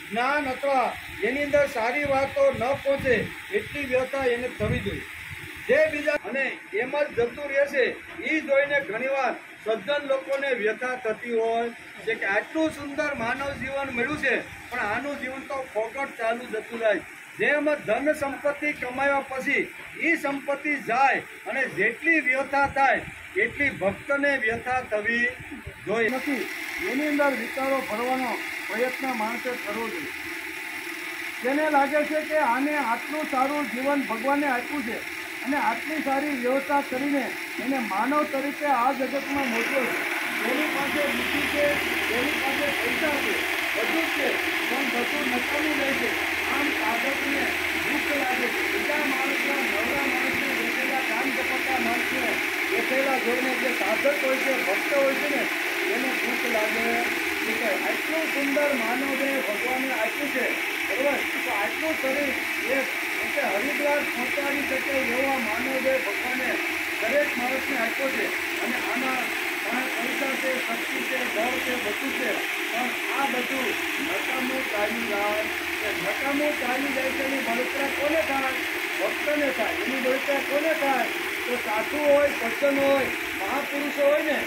જ્ઞાન અથવા એની અંદર સારી વાતો ન પહોંચે એટલી વ્યથા એને થવી જોઈએ. જે બીજા અને એમ જ જતું રહેશે એ જોઈને ઘણીવાર સજ્જન લોકોને વ્યથા થતી હોય છે કે આટલું સુંદર માનવ જીવન મળ્યું છે પણ આનું જીવન તો ફોકટ ચાલુ જતું રહે. જેમ ધન સંપત્તિ કમાયા પછી એ સંપત્તિ જાય અને જેટલી વ્યથા થાય એટલી ભક્તને વ્યથા થવી જોઈએ નથી. એની અંદર વિચારો ભરવાનો પ્રયત્ન માણસે કરવો જોઈએ. તેને લાગે છે કે આને આટલું સારું જીવન ભગવાને આપ્યું છે અને આટલી સારી વ્યવસ્થા કરીને એને માનવ તરીકે આ જગતમાં મોકલ્યો છે. તેની પાસે બુદ્ધિ છે, તેની પાસે પૈસા છે, બધું છે પણ બધું નકામું લે છે. આમ સાધકને દુઃખ લાગે છે. બીજા માણસના નવરા માણસને બેઠેલા કામ કપાતા માણસને બેઠેલા જોઈને જે સાધક હોય છે, ભક્ત હોય છે ને એને દુઃખ લાગે છે. આટલું સુંદર માનવને ભગવાને આપ્યું છે બરોબર, તો આટલું શરીર એ હરિદ્વાર પહોંચાડી શકે એવા માનવદેવ ભગવાને દરેક માણસને આપ્યો છે અને આના પૈસા છે, શક્તિ છે, ઘર છે, બધું છે પણ આ બધું નકામું ચાલી જાય છે. નકામું ચાલી જાય છે એની બળતરા કોને થાય? ભક્તને થાય. એની બળતરા કોને થાય? તો સાધુ હોય, સજ્જન હોય, મહાપુરુષો હોય ને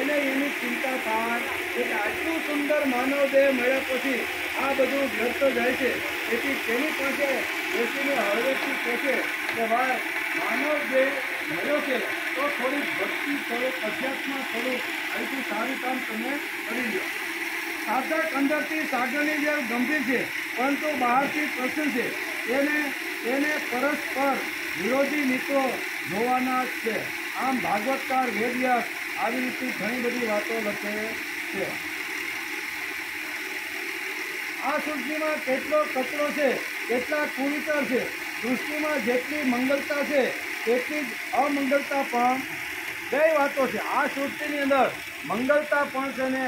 એને એની ચિંતા થાય કે આટલું સુંદર માનવદેહ મળ્યા પછી આ બધું વ્યર્થ જાય છે. તેથી તેની પાસે બેસીને હળવેથી કહે છે કે ભાઈ માનવદેહ મળ્યો છે તો થોડીક ભક્તિ કરો, અધ્યાત્મમાં થોડું અહીંથી સારું કામ તમે કરી લો. સાધક અંદરથી સાગરની જેમ ગંભીર છે પરંતુ બહારથી પ્રસન્ન છે. તેને પરસ્પર વિરોધી મિત્રો જોવાના જ છે. આમ ભાગવતકાર વેદવ્યાસ આવી રીતે ઘણી બધી વાતો લખે છે. આ સૃષ્ટિમાં કેટલો કચરો છે, કેટલા કુવિચાર છે. સૃષ્ટિમાં જેટલી મંગલતા છે તેટલી જ અમંગલતા પણ બે વાતો છે. આ સૃષ્ટિની અંદર મંગલતા પણ છે ને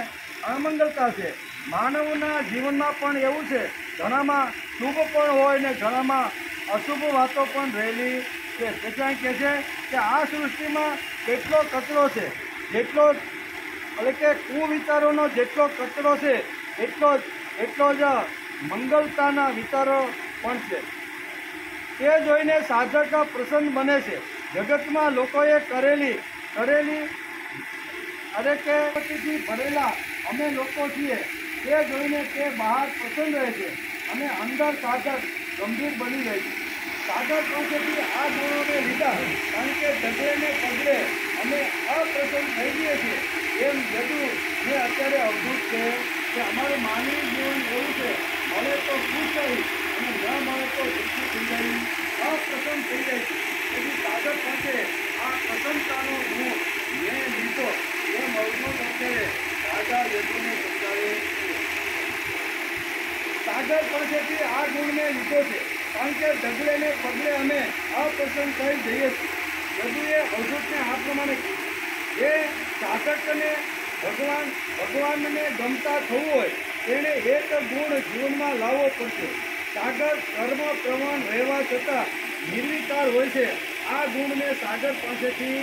અમંગલતા છે. માનવના જીવનમાં પણ એવું છે, ઘણામાં શુભ પણ હોય ને ઘણામાં અશુભ વાતો પણ રહેલી છે. ત્યાં કહે છે કે આ સૃષ્ટિમાં કેટલો કચરો છે, જેટલો એટલે કે કુવિચારોનો જેટલો કચરો છે એટલો જ મંગલતાના વિચારો પણ છે. તે જોઈને સાધક પ્રસન્ન બને છે. જગતમાં લોકોએ કરેલી અરે કે ભરેલા અમે લોકો છીએ તે જોઈને તે બહાર પ્રસન્ન રહે છે અને અંદર સાધક ગંભીર બની રહે છે. સાધક પાસેથી આ ગુણોને લીધા કારણ કે ઢગલે ને પગલે અમે અપ્રસન્ન થઈ જઈએ છીએ. એમ બધું જે અત્યારે અવધૂત છે કે અમારું માનવી જીવન એવું છે, મળે તો ખુશ થઈ અને ન મળે તો દુઃખી થઈ જાય, અપ્રસન્ન થઈ જાય છે. તેથી સાધક પાસે આ પ્રસન્નતાનો ગુણ મેં લીધો એમ અવધૂત અત્યારે રાજા યદુને સમજાવે છે. સાધક પાસેથી આ ગુણને લીધો છે કારણ કે ઢગલે ને પગલે અમે અપ્રસન્ન થઈ જઈએ છીએ. યદુએ અવધૂતને આ પ્રમાણે કીધું. જે સાધકને ભગવાનને ગમતા થવું હોય તેણે એક ગુણ જીવનમાં લાવવો પડશે. સાગર કર્મ પ્રમાણ રહેવા છતાં નિર્વિકાર હોય છે. આ ગુણને સાગર પાસેથી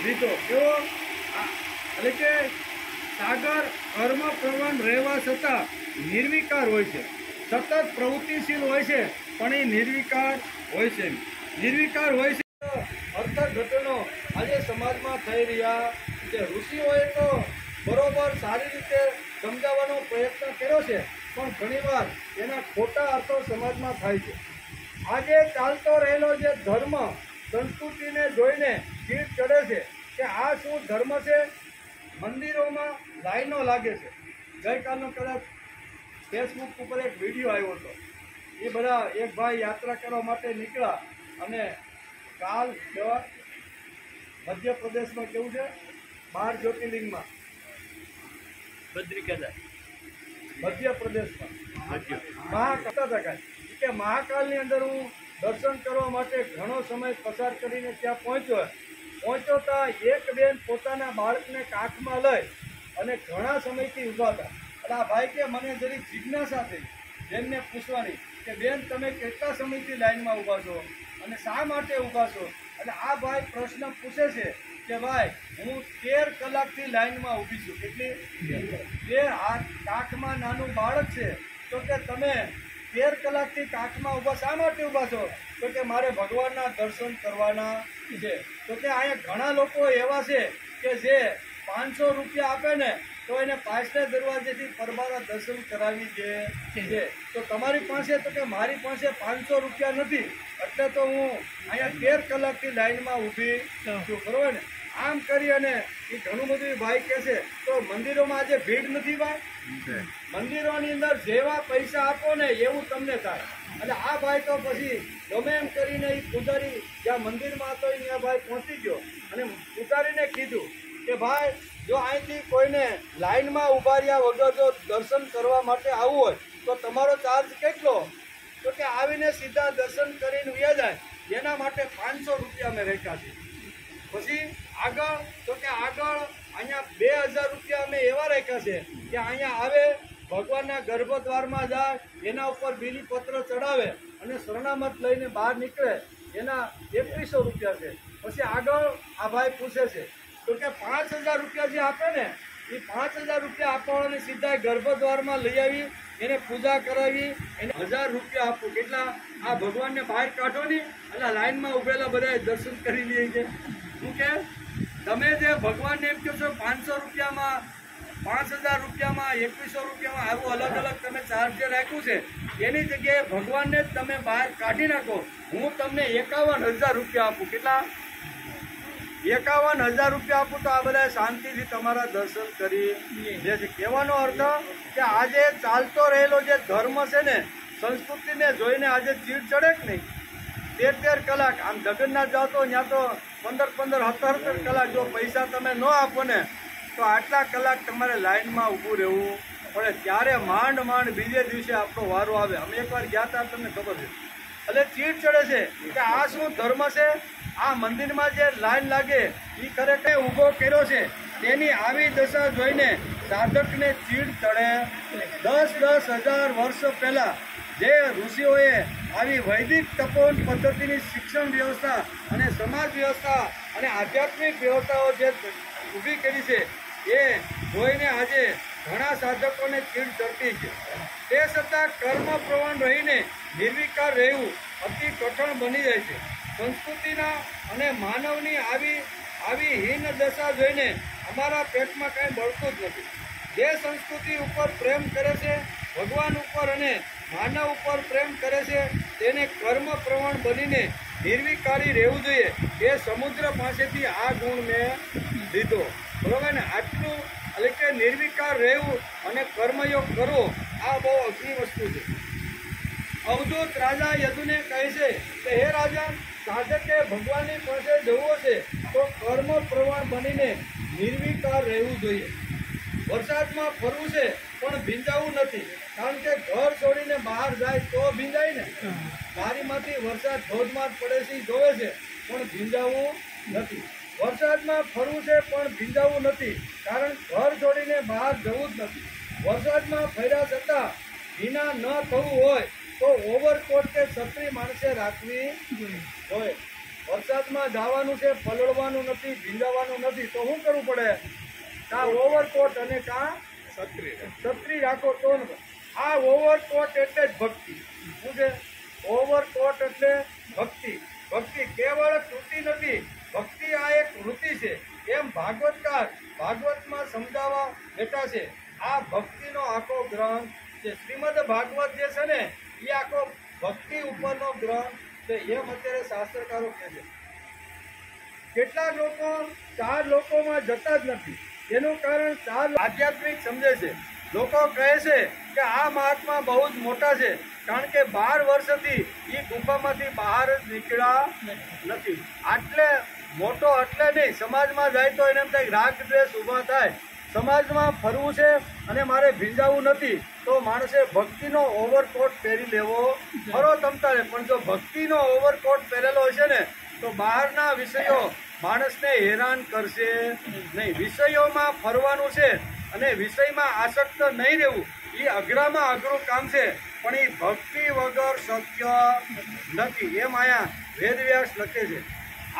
લીધો. કેવો? એટલે કે સાગર કર્મ પ્રમાણ રહેવા છતાં નિર્વિકાર હોય છે, સતત પ્રવૃત્તિશીલ હોય છે પણ એ નિર્વિકાર હોય છે. નિર્વિકાર હોય છે. અર્થઘટનો આજે સમાજમાં થઈ રહ્યા છે. ઋષિઓએ તો બરોબર સારી રીતે સમજાવવાનો પ્રયત્ન કર્યો છે પણ ઘણીવાર એના ખોટા અર્થો સમાજમાં થાય છે. આજે ચાલતો રહેલો જે ધર્મ સંસ્કૃતિને જોઈને ચીડ ચડે છે કે આ શું ધર્મ છે. મંદિરોમાં લાઈનો લાગે છે. ગઈકાલનો કદાચ ફેસબુક ઉપર એક વિડીયો આવ્યો હતો. એ બધા એક ભાઈ યાત્રા કરવા માટે નીકળ્યા અને કાલ કેવા મધ્યપ્રદેશમાં કેવું છે 12 જ્યોતિર્લિંગમાં મધ્યપ્રદેશમાં મહાકાલ કે મહાકાલની અંદર હું દર્શન કરવા માટે ઘણો સમય પસાર કરીને ત્યાં પહોંચ્યો ત્યાં એક બેન પોતાના બાળકને કાંખમાં લઈ અને ઘણા સમયથી ઊભા હતા. એટલે આ ભાઈ કે મને જરી જિજ્ઞાસા થઈ બેનને પૂછવાની કે બેન તમે કેટલા સમયથી લાઈનમાં ઊભા છો અને શા માટે ઊભા છો. એટલે આ ભાઈ પ્રશ્ન પૂછે છે કે ભાઈ હું 13 કલાકથી લાઈનમાં ઊભી છું. કેટલી? બે હાથ કાંખમાં નાનું બાળક છે તો કે તમે 13 કલાકથી કાંખમાં ઊભા શા માટે ઊભા છો? તો કે મારે ભગવાનના દર્શન કરવાના છે. તો કે અહીંયા ઘણા લોકો એવા છે કે જે 500 રૂપિયા આપે ને તો એને પાછલા દરવાજેથી પરબારા દર્શન કરાવી દે છે. તો તમારી પાસે તો કે મારી પાસે 500 રૂપિયા નથી એટલે તો હું અહીંયા 13 કલાકથી લાઈનમાં ઊભી છું. બરોબર ને? આમ કરી અને એ ઘણું બધું ભાઈ કહે છે તો મંદિરોમાં આજે ભીડ નથી ભાઈ. મંદિરોની અંદર જેવા પૈસા આપો ને એવું તમને થાય. એટલે આ ભાઈ તો પછી ગમે એમ કરીને એ પૂજારી જ્યાં મંદિરમાં હતો ત્યાં ભાઈ પહોંચી ગયો અને પૂજારીને કીધું કે ભાઈ જો અહીંથી કોઈને લાઈનમાં ઊભા રહ્યા વગર જો દર્શન કરવા માટે આવવું હોય તો તમારો ચાર્જ કેટલો? તો કે આવીને સીધા દર્શન કરીને વ્યા જાય એના માટે 500 રૂપિયા અમે રાખ્યા છે. પછી આગળ તો કે આગળ અહીંયા 2000 રૂપિયા અમે એવા રાખ્યા છે કે અહીંયા આવે ભગવાનના ગર્ભદ્વારમાં જાય એના ઉપર બીલીપત્ર ચડાવે અને શરણામત લઈને બહાર નીકળે એના 2100 રૂપિયા છે. પછી આગળ આ ભાઈ પૂછે છે તો કે 5000 રૂપિયા જે આપે ને એ 5000 રૂપિયા આપવાને સીધા ગર્ભદ્વારમાં લઈ આવી એને પૂજા કરાવી એને 1000 રૂપિયા આપો. કેટલા? આ ભગવાનને બહાર કાઢો ને એટલે લાઈનમાં ઉભેલા બધા દર્શન કરી લે છે. શું કે તમે જે ભગવાનને એમ કહો છો 500 રૂપિયામાં 5000 રૂપિયામાં 2100 રૂપિયામાં આવું અલગ અલગ તમે ચાર્જ જે રાખ્યું છે એની જગ્યાએ ભગવાનને જ તમે બહાર કાઢી નાખો. હું તમને 51000 રૂપિયા આપું. કેટલા? 51000 રૂપિયા આપું તો આ બધા શાંતિથી તમારા દર્શન કરી લે છે. કહેવાનો અર્થ કે આજે ચાલતો રહેલો જે ધર્મ છે ને સંસ્કૃતિને જોઈને આજે ચીડ ચડે કે નહીં. 13 કલાક આમ જગન્નાથ જાઓ તો ત્યાં તો 15 17 કલાક જો પૈસા તમે ન આપો ને તો આટલા કલાક તમારે લાઈનમાં ઊભું રહેવું પડે. ત્યારે માંડ બીજે દિવસે આપણો વારો આવે. અમે એકવાર ગયા હતા તમને ખબર છે. એટલે ચીડ ચડે છે કે આ શું ધર્મ છે. આ મંદિરમાં જે લાઈન લાગે એ ખરેખર ઊભો કર્યો છે તેની આવી દશા જોઈને સાધકને ચીડ ચડે. 10,000 વર્ષ પહેલા જે ઋષિઓએ આવી વૈદિક તપોવન પદ્ધતિની શિક્ષણ વ્યવસ્થા અને સમાજ વ્યવસ્થા અને આધ્યાત્મિક વ્યવસ્થાઓ જે ઊભી કરી છે એ જોઈને આજે ઘણા સાધકોને ચીડ ચડતી છે. તે છતાં કર્મ પ્રવણ રહીને નિર્વિકાર રહેવું અતિ કઠણ બની જાય છે. સંસ્કૃતિના અને માનવની આવી હીન દશા જોઈને અમારા પેટમાં કાંઈ બળતું જ નથી. જે સંસ્કૃતિ ઉપર પ્રેમ કરે છે ભગવાન ઉપર અને માનવ ઉપર પ્રેમ કરે છે તેને કર્મ પ્રવણ બનીને નિર્વિકારી રહેવું જોઈએ. એ સમુદ્ર પાસેથી આ ગુણ મેં લીધો. બરોબર ને? આટલું એટલે કે નિર્વિકાર રહેવું અને કર્મયોગ કરવો આ બહુ અઘરી વસ્તુ છે. અવધૂત રાજા યદુને કહે છે કે હે રાજા, સાધકે ભગવાનની પાસે જવું છે તો કર્મ પ્રવણ બનીને નિર્વિકાર રહેવું જોઈએ. વરસાદમાં ફરવું છે પણ ભીંજાવું નથી. કારણ કે ઘર છોડીને બહાર જાય તો ભીંજાય ને. બારીમાંથી વરસાદ ધોધમાર પડે છે જોવે છે પણ ભીંજાવું નથી. વરસાદમાં ફરવું છે પણ ભીંજાવું નથી કારણ ઘર છોડીને બહાર જવું જ નથી. વરસાદમાં ફર્યા છતાં ભીના ન થવું હોય તો ઓવરકોટ કે છત્રી માણસે રાખવી જોઈએ. વરસાદમાં જવાનું છે, પલળવાનું નથી, ભીંજાવાનું નથી તો શું કરવું પડે? કાં ઓવરકોટ અને કાં છત્રી રાખો તો. આ ઓવરકોટ એટલે જ ભક્તિ. શું છે ઓવરકોટ? એટલે ભક્તિ. ભક્તિ કેવળ કૃતિ નથી, ભક્તિ આ એક વૃત્તિ છે. એમ ભાગવતકાર ભાગવતમાં સમજાવવા બેઠા છે. આ ભક્તિનો આખો ગ્રંથ છે. શ્રીમદ ભાગવત જે છે ને એ આખો ભક્તિ ઉપરનો ગ્રંથ છે, એમ અત્યારે શાસ્ત્રકારો કહે છે. કેટલાક લોકો 4 લોકોમાં જતા જ નથી. એનું કારણ 4 આધ્યાત્મિક સમજે છે. લોકો કહે છે કે આ મહાત્મા બહુ જ મોટા છે, કારણ કે 12 વર્ષથી એ ગુફામાંથી બહાર જ નીકળ્યા નથી. આટલે મોટો એટલે નહીં, સમાજમાં જાય તો એને એમ થાય રાગ દ્વેષ ઊભા થાય. સમાજમાં ફરવું છે અને મારે ભીંજાવું નથી, તો માણસે ભક્તિનો ઓવરકોટ પહેરી લેવો ખરો તમતારે. પણ જો ભક્તિનો ઓવરકોટ પહેરેલો હશે ને તો બહારના વિષયો માણસને હેરાન કરશે નહીં. વિષયોમાં ફરવાનું છે અને વિષયમાં આસક્ત નહીં રહેવું, એ અઘરામાં અઘરું કામ છે, પણ એ ભક્તિ વગર શક્ય નથી. એમ અહીંયા વેદવ્યાસ લખે છે.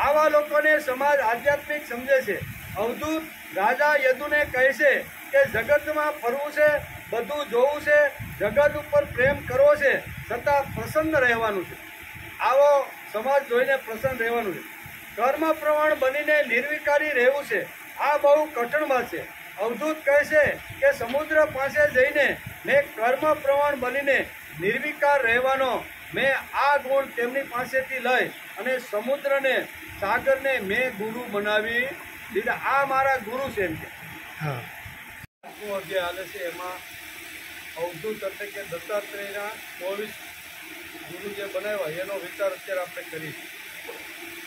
આવા લોકોને સમાજ આધ્યાત્મિક સમજે છે. અવધૂત રાજા યદુને કહે છે કે જગતમાં ફરવું છે, બધું જોવું છે, જગત ઉપર પ્રેમ કરવો છે, છતાં પ્રસન્ન રહેવાનું છે. આવો સમાજ જોઈને પ્રસન્ન રહેવાનું છે. કર્મ પ્રવણ બનીને નિર્વિકારી રહેવું છે, આ બહુ કઠણ વાત છે. અવધૂત કહે છે કે સમુદ્ર પાસે જઈને મેં કર્મ પ્રવણ બનીને નિર્વિકાર રહેવાનો મેં આ ગુણ તેમની પાસેથી લઈ અને સમુદ્રને સાગરને મેં ગુરુ બનાવી દીધા. આ મારા ગુરુ છે એમ કે. અધ્યાય હાલે છે, એમાં અવધૂત એટલે કે દત્તાત્રેયના 24 ગુરુ જે બનાવ્યા એનો વિચાર અત્યારે આપણે કરીશું.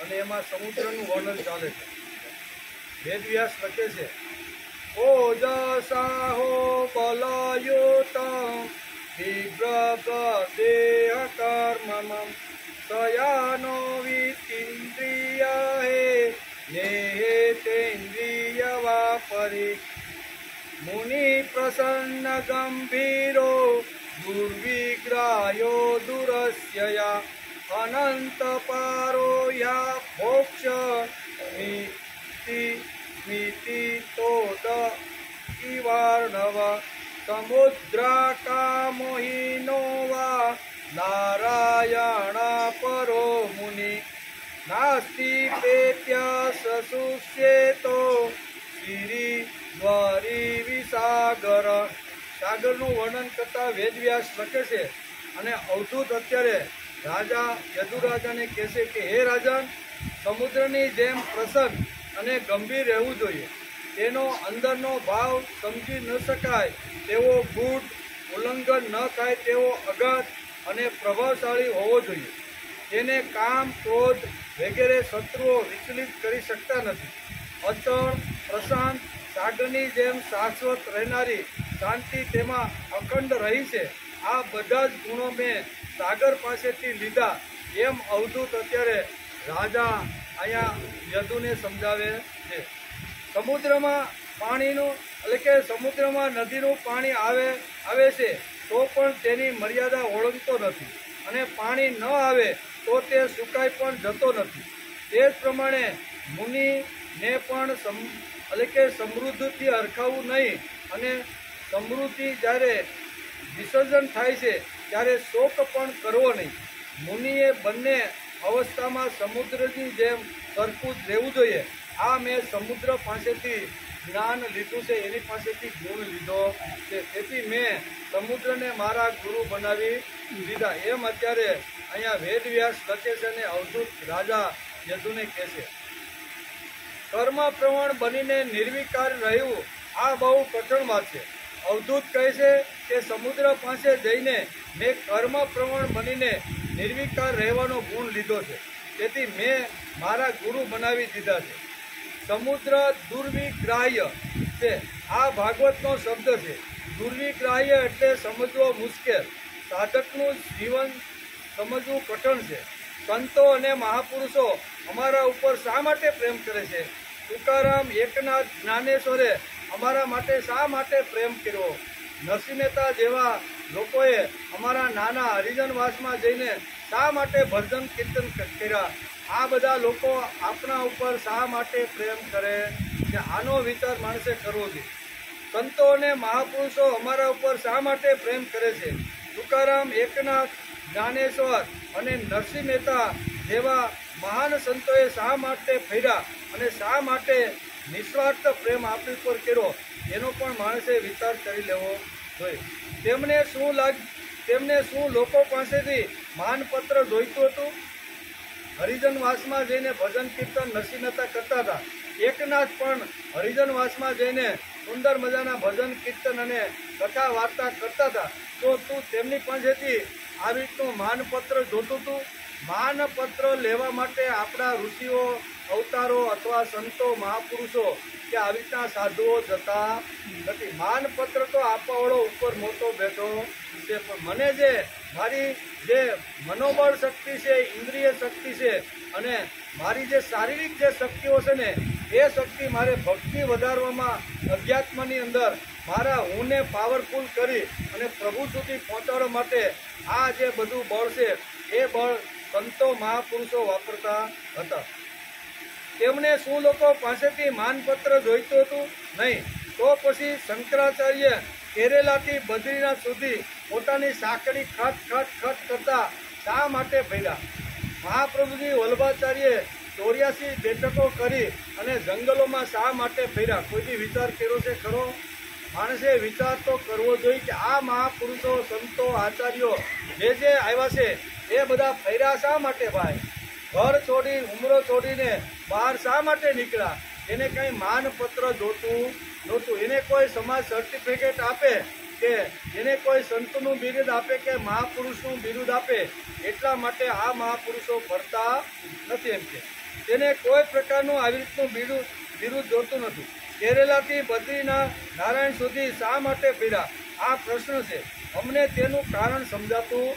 અને એમાં સમુદ્રનું વર્ણન ચાલે છે. વેદવ્યાસ લખે છે, ઓજસાહો બલયુતમ દેહ કર્મમ સયાનો વિતિન્દ્રિય હે નેહેતેન્દ્રિય વાપરી મુનિ પ્રસન્ન ગંભીરો દુર્વિગ્રાયો દુરસ્યયા અનંત પારો યા મોક્ષ સ્મિતિ તોદ ઇવાર્ણવ સમુદ્રાકામોહિનો વા નારાયણ પરો મુનિ નાસ્તિ પેત્યાસુષ્યેતો શ્રી દ્વારી વિસાગર. સાગરનું વર્ણન કરતા વેદવ્યાસ લખે છે. અને અવધૂત અત્યારે રાજા યદુરાજાને કહે છે કે હે રાજન, સમુદ્રની જેમ પ્રસન્ન અને ગંભીર રહેવું જોઈએ. તેનો અંદરનો ભાવ સમજી ન શકાય તેવો ગૂઢ, ઉલ્લંઘન ન થાય તેવો અગાધ અને પ્રભાવશાળી હોવો જોઈએ. તેને કામ, ક્રોધ વગેરે શત્રુઓ વિચલિત કરી શકતા નથી. અચળ, પ્રશાંત, સાગરની જેમ શાશ્વત રહેનારી શાંતિ તેમાં અખંડ રહી છે. આ બધા જ ગુણો મેં સાગર પાસેથી લીધા. એમ અવધૂત અત્યારે રાજા અહીંયા યદુને સમજાવે છે. સમુદ્રમાં પાણીનું એટલે કે સમુદ્રમાં નદીનું પાણી આવે છે તો પણ તેની મર્યાદા ઓળંગતો નથી, અને પાણી ન આવે તો તે સુકાઈ પણ જતો નથી. તે જ પ્રમાણે મુનિને પણ એટલે કે સમૃદ્ધિથી હરખાવવું નહીં, અને સમૃદ્ધિ જ્યારે વિસર્જન થાય છે ત્યારે શોક પણ કરવો નહીં. મુનિએ બંને અવસ્થામાં સમુદ્રની જેમ સરખું જ રહેવું જોઈએ. આ મેં સમુદ્ર પાસેથી જ્ઞાન લીધું છે, એની પાસેથી ગુણ લીધો છે, તેથી મેં સમુદ્રને મારા ગુરુ બનાવી દીધા. એમ અત્યારે અહીંયા વેદવ્યાસ લખે છે અને અવધૂત રાજા યદુને કહે છે. કર્મ પ્રવણ બનીને નિર્વિકાર રહેવું આ બહુ કઠણ વાત છે. અવધૂત કહે છે કે સમુદ્ર પાસે જઈને મેં કર્મ પ્રવણ બનીને નિર્વિકાર રહેવાનો ગુણ લીધો છે, તેથી મેં મારા ગુરુ બનાવી દીધા છે. સમુદ્ર દુર્વિગ્રાહ્ય છે, આ ભાગવતનો શબ્દ છે. દુર્વિગ્રાહ્ય એટલે સમજવો મુશ્કેલ, સાધકનું જીવન સમજવું કઠણ છે. સંતો અને મહાપુરુષો અમારા ઉપર શા માટે પ્રેમ કરે છે? તુકારામ, એકનાથ, જ્ઞાનેશ્વરે અમારા માટે શા માટે પ્રેમ કર્યો? નરસિંહ મહેતા જેવા લોકોએ અમારા નાના હરિજનવાસમાં જઈને શા માટે ભજન કીર્તન કર્યા? આ બધા લોકો આપણા ઉપર શા માટે પ્રેમ કરે છે? આનો વિચાર માણસે કરવો જોઈએ. સંતો અને મહાપુરુષો અમારા ઉપર શા માટે પ્રેમ કરે છે? તુકારામ, એકનાથ, જ્ઞાનેશ્વર અને નરસિંહ મહેતા જેવા મહાન સંતોએ શા માટે ફર્યા અને શા માટે નિસ્વાર્થ પ્રેમ આપણી ઉપર કર્યો? એનો પણ માણસે વિચાર કરી લેવો જોઈએ. તેમને શું લોકો પાસેથી માનપત્ર જોઈતું હતું? હરિજનવાસમાં જઈને ભજન કીર્તન નસીનતા કરતા હતા. એકનાથ પણ હરિજનવાસમાં જઈને સુંદર મજાના ભજન કીર્તન અને કથા વાર્તા કરતા હતા. તો તું તેમની પાસેથી આવી રીતનું માનપત્ર જોતું હતું? માનપત્ર લેવા માટે આપણા ઋષિઓ, અવતારો અથવા સંતો, મહાપુરુષો કે આવી રીતના સાધુઓ જતા નથી. માનપત્ર તો આપવાવાળો ઉપર મોટો બેઠો છે, પણ મને જે મારી જે મનોબળ શક્તિ છે, ઇન્દ્રિય શક્તિ છે અને મારી જે શારીરિક જે શક્તિઓ છે ને, એ શક્તિ મારે ભક્તિ વધારવામાં, અધ્યાત્મની અંદર મારા હુંને પાવરફુલ કરી અને પ્રભુ સુધી પહોંચાડવા માટે આ જે બધું બળ છે, એ બળ સંતો, મહાપુરુષો વાપરતા હતા. તેમણે શું લોકો પાસેથી માનપત્ર જોઈતું હતું? નહીં. તો પછી શંકરાચાર્ય કેરેલાથી બદ્રીનાથ સુધી પોતાની સાંકડી ખટ ખટ ખટ કરતા શા માટે ફર્યા? મહાપ્રભુજી વલ્લભાચાર્ય 84 બેઠકો કરી અને જંગલોમાં શા માટે ફર્યા? કોઈથી વિચાર કર્યો છે ખરો? માણસે વિચાર તો કરવો જોઈએ કે આ મહાપુરુષો, સંતો, આચાર્યો જે આવ્યા છે, એ બધા ફર્યા શા માટે ભાઈ? ઘર છોડી, ઉમરો છોડીને બહાર શા માટે નીકળ્યા? એને કંઈ માનપત્ર જોતું નહોતું. એને કોઈ સમાજ સર્ટિફિકેટ આપે કે એને કોઈ સંતનું બિરુદ આપે કે મહાપુરુષનું બિરુદ આપે, એટલા માટે આ મહાપુરુષો ફરતા નથી. એમ કે તેને કોઈ પ્રકારનું આવી રીતનું બિરુદ જોતું નથી. કેરેલાથી બદ્રીનાથ, નારાયણ સુધી શા માટે ફર્યા? આ પ્રશ્ન છે. અમને તેનું કારણ સમજાતું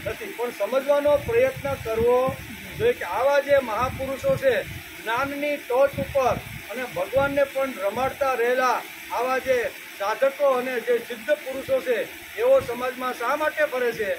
નથી, પણ સમજવાનો પ્રયત્ન કરવો જોઈએ કે આવા જે મહાપુરુષો છે, જ્ઞાનની ટોચ ઉપર અને ભગવાનને પણ રમાડતા રહેલા આવા જે સાધકો અને જે સિદ્ધ પુરુષો છે, એવો સમાજમાં શા માટે ફરે છે?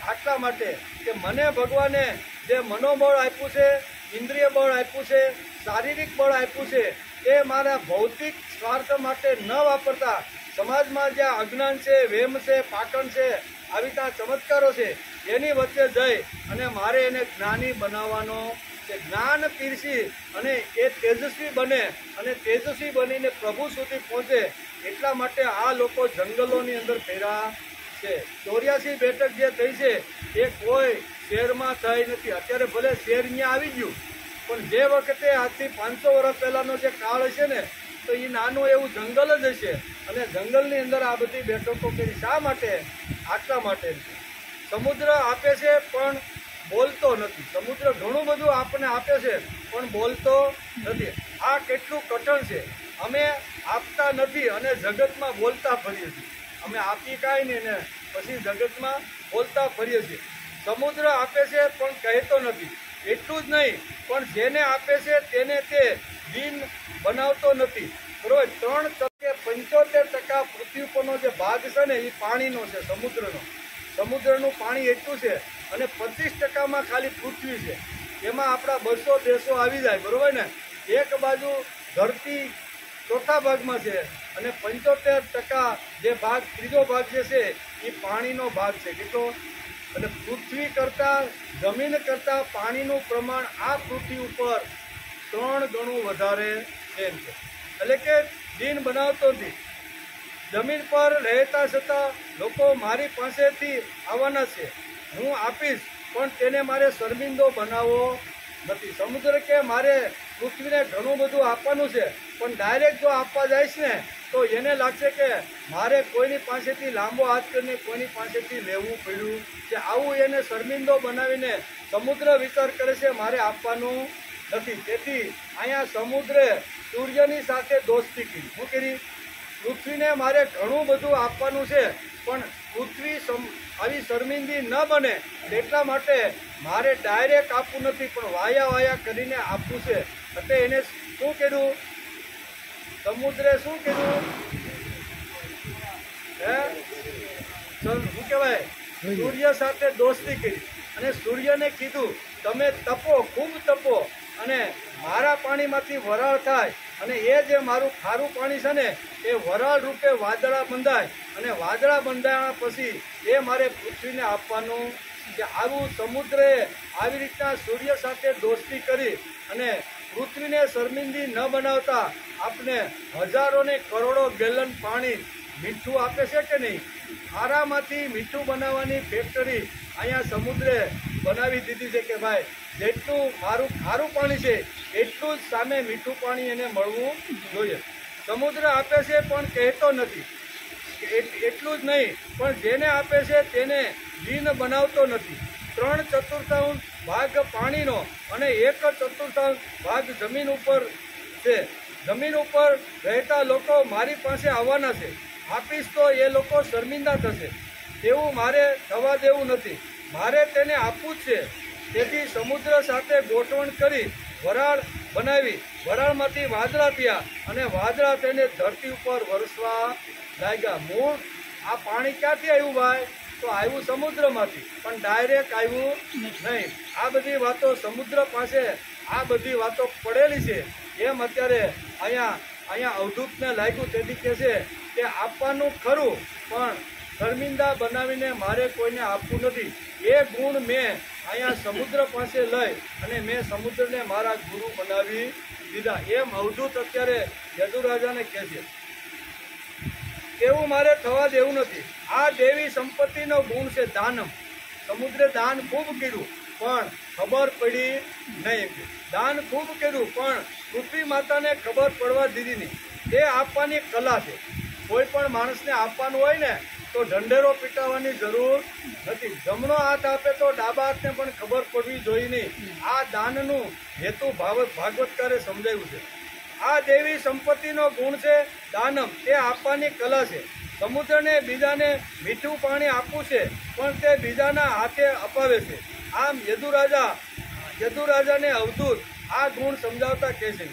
આટલા માટે કે મને ભગવાને જે મનોબળ આપ્યું છે, ઇન્દ્રિય બળ આપ્યું છે, શારીરિક બળ આપ્યું છે, એ મારા ભૌતિક સ્વાર્થ માટે ન વાપરતા સમાજમાં જ્યાં અજ્ઞાન છે, વેમ છે, પાટણ છે, આવી રીતના ચમત્કારો છે, એની વચ્ચે જઈ અને મારે એને જ્ઞાની બનાવવાનો છે. જ્ઞાન પીરસી અને એ તેજસ્વી બને અને તેજસ્વી બનીને પ્રભુ સુધી પહોંચે, એટલા માટે આ લોકો જંગલોની અંદર ફેર્યા છે. 84 બેઠક જે થઈ છે, એ કોઈ શહેરમાં થઈ નથી. અત્યારે ભલે શહેર અહીંયા આવી ગયું, પણ જે વખતે આજથી 500 વર્ષ પહેલાનો જે કાળ હશે ને, તો એ નાનું એવું જંગલ જ હશે અને જંગલની અંદર આ બધી બેઠકો કરી. શા માટે? આટલા માટે. સમુદ્ર આપે છે પણ બોલતો નથી. સમુદ્ર ઘણું બધું આપણને આપે છે પણ બોલતો નથી. આ કેટલું કઠણ છે. અમે આપતા નથી અને જગતમાં બોલતા ફરીએ છીએ. અમે આપી કાંઈ નહીં ને પછી જગતમાં બોલતા ફરીએ છીએ. સમુદ્ર આપે છે પણ કહેતો નથી. એટલું જ નહીં, પણ જેને આપે છે તેને તે દિન બનાવતો નથી. બરોબર. 75% પૃથ્વી ઉપરનો જે ભાગ છે ને, એ પાણીનો છે, સમુદ્રનો. સમુદ્રનું પાણી એટલું છે અને 25%માં ખાલી પૃથ્વી છે. એમાં આપણા 200 દેશો આવી જાય. બરોબર ને? એક બાજુ ધરતી ચોથા ભાગમાં છે અને 75% જે ભાગ, ત્રીજો ભાગ જે છે, એ પાણીનો ભાગ છે. કેટલો? અને પૃથ્વી કરતાં, જમીન કરતાં પાણીનું પ્રમાણ આ પૃથ્વી ઉપર 3 ગણું વધારે છે. એટલે કે દિન બનાવતો નથી. જમીન પર રહેતા છતાં લોકો મારી પાસેથી આવવાના છે, હું આપીશ, પણ તેને મારે શર્મિંદો બનાવવો નથી. સમુદ્ર કે મારે પૃથ્વીને ઘણું બધું આપવાનું છે, પણ ડાયરેક્ટ જો આપવા જઈશ ને, તો એને લાગશે કે મારે કોઈની પાસેથી લાંબો હાથ કરીને કોઈની પાસેથી લેવું પડ્યું છે. આવું એને શર્મિંદો બનાવીને સમુદ્ર વિચાર કરે છે મારે આપવાનું નથી. તેથી અહીંયા સમુદ્રે સૂર્યની સાથે દોસ્તી કરી. શું કરી? પૃથ્વીને મારે ઘણું બધું આપવાનું છે, પણ પૃથ્વી આવી શર્મિંદી ન બને એટલા માટે મારે ડાયરેક્ટ આપવું નથી, પણ વાયા કરીને આપવું છે. એટલે એને શું કર્યું? સમુદ્રે શું કર્યું? શું કહેવાય? સૂર્ય સાથે દોસ્તી કરી અને સૂર્યને કીધું તમે તપો, ખૂબ તપો અને મારા પાણીમાંથી વરાળ થાય અને એ જે મારું ખારું પાણી છે ને, એ વરાળ રૂપે વાદળા બંધાય અને વાદળા બંધાયા પછી એ મારે પૃથ્વીને આપવાનું છે. આવું સમુદ્રે આવી રીતના સૂર્ય સાથે દોસ્તી કરી અને પૃથ્વીને શર્મિંદી ન બનાવતા આપણે હજારો ને કરોડો ગેલન પાણી મીઠું આપે છે કે નહીં? ખારામાંથી મીઠું બનાવવાની ફેક્ટરી અહીંયા સમુદ્રે બનાવી દીધી છે કે ભાઈ જેટલું મારું ખારું પાણી છે એટલું જ સામે મીઠું પાણી એને મળવું જોઈએ. સમુદ્ર આપે છે પણ કહેતો નથી. એટલું જ નહીં પણ જેને આપે છે તેને લીન બનાવતો નથી. 3/4 ભાગ પાણીનો અને 1/4 ભાગ જમીન ઉપર છે. જમીન ઉપર રહેતા લોકો મારી પાસે આવવાના છે. આપીશ તો એ લોકો શર્મિંદા થશે. તેવું મારે થવા દેવું નથી. મારે તેને આપવું જ છે. તેથી સમુદ્ર સાથે ગોઠવણ કરી વરાળ બનાવી. વરાળમાંથી વાદળા થયા અને વાદળા તેને ધરતી ઉપર વરસવા લાગ્યા. મૂળ આ પાણી ક્યાંથી આવ્યું ભાઈ? તો આવ્યું સમુદ્રમાંથી, પણ ડાયરેક્ટ આવ્યું નહીં. આ બધી વાતો સમુદ્ર પાસે આ બધી વાતો પડેલી છે. એમ અત્યારે અહીંયા અવધૂતને લાગ્યું. તેથી કહે છે કે આપવાનું ખરું પણ શર્મિંદા બનાવીને મારે કોઈને આપવું નથી. એ ગુણ મેં અહીંયા સમુદ્ર પાસે લઈ અને મેં સમુદ્રને મારા ગુરુ બનાવી દીધા. એમ અવધૂત અત્યારે યદુરાજાને કહે છે. એવું મારે થવા દેવું નથી. આ દેવી સંપત્તિનો ગુણ છે દાનમ. સમુદ્રે દાન ખૂબ કર્યું પણ ખબર પડી નહીં. દાન ખૂબ કર્યું પણ પૃથ્વી માતાને ખબર પડવા દીધી નહીં. તે આપવાની કલા છે. કોઈ પણ માણસને આપવાનું હોય ને તો ઢંઢેરો પીટાવવાની જરૂર નથી. જમણો હાથ આપે તો ડાબા હાથને પણ ખબર પડવી જોઈએ નહીં. આ દાનનું હેતુ ભાગવતકારે સમજાવ્યું છે. આ દેવી સંપત્તિનો ગુણ છે દાનમ. તે આપવાની કલા છે. સમુદ્રને બીજાને મીઠું પાણી આપવું છે પણ તે બીજાના હાથે અપાવે છે. આમ યદુરાજાને અવધૂત આ ગુણ સમજાવતા કહે છે.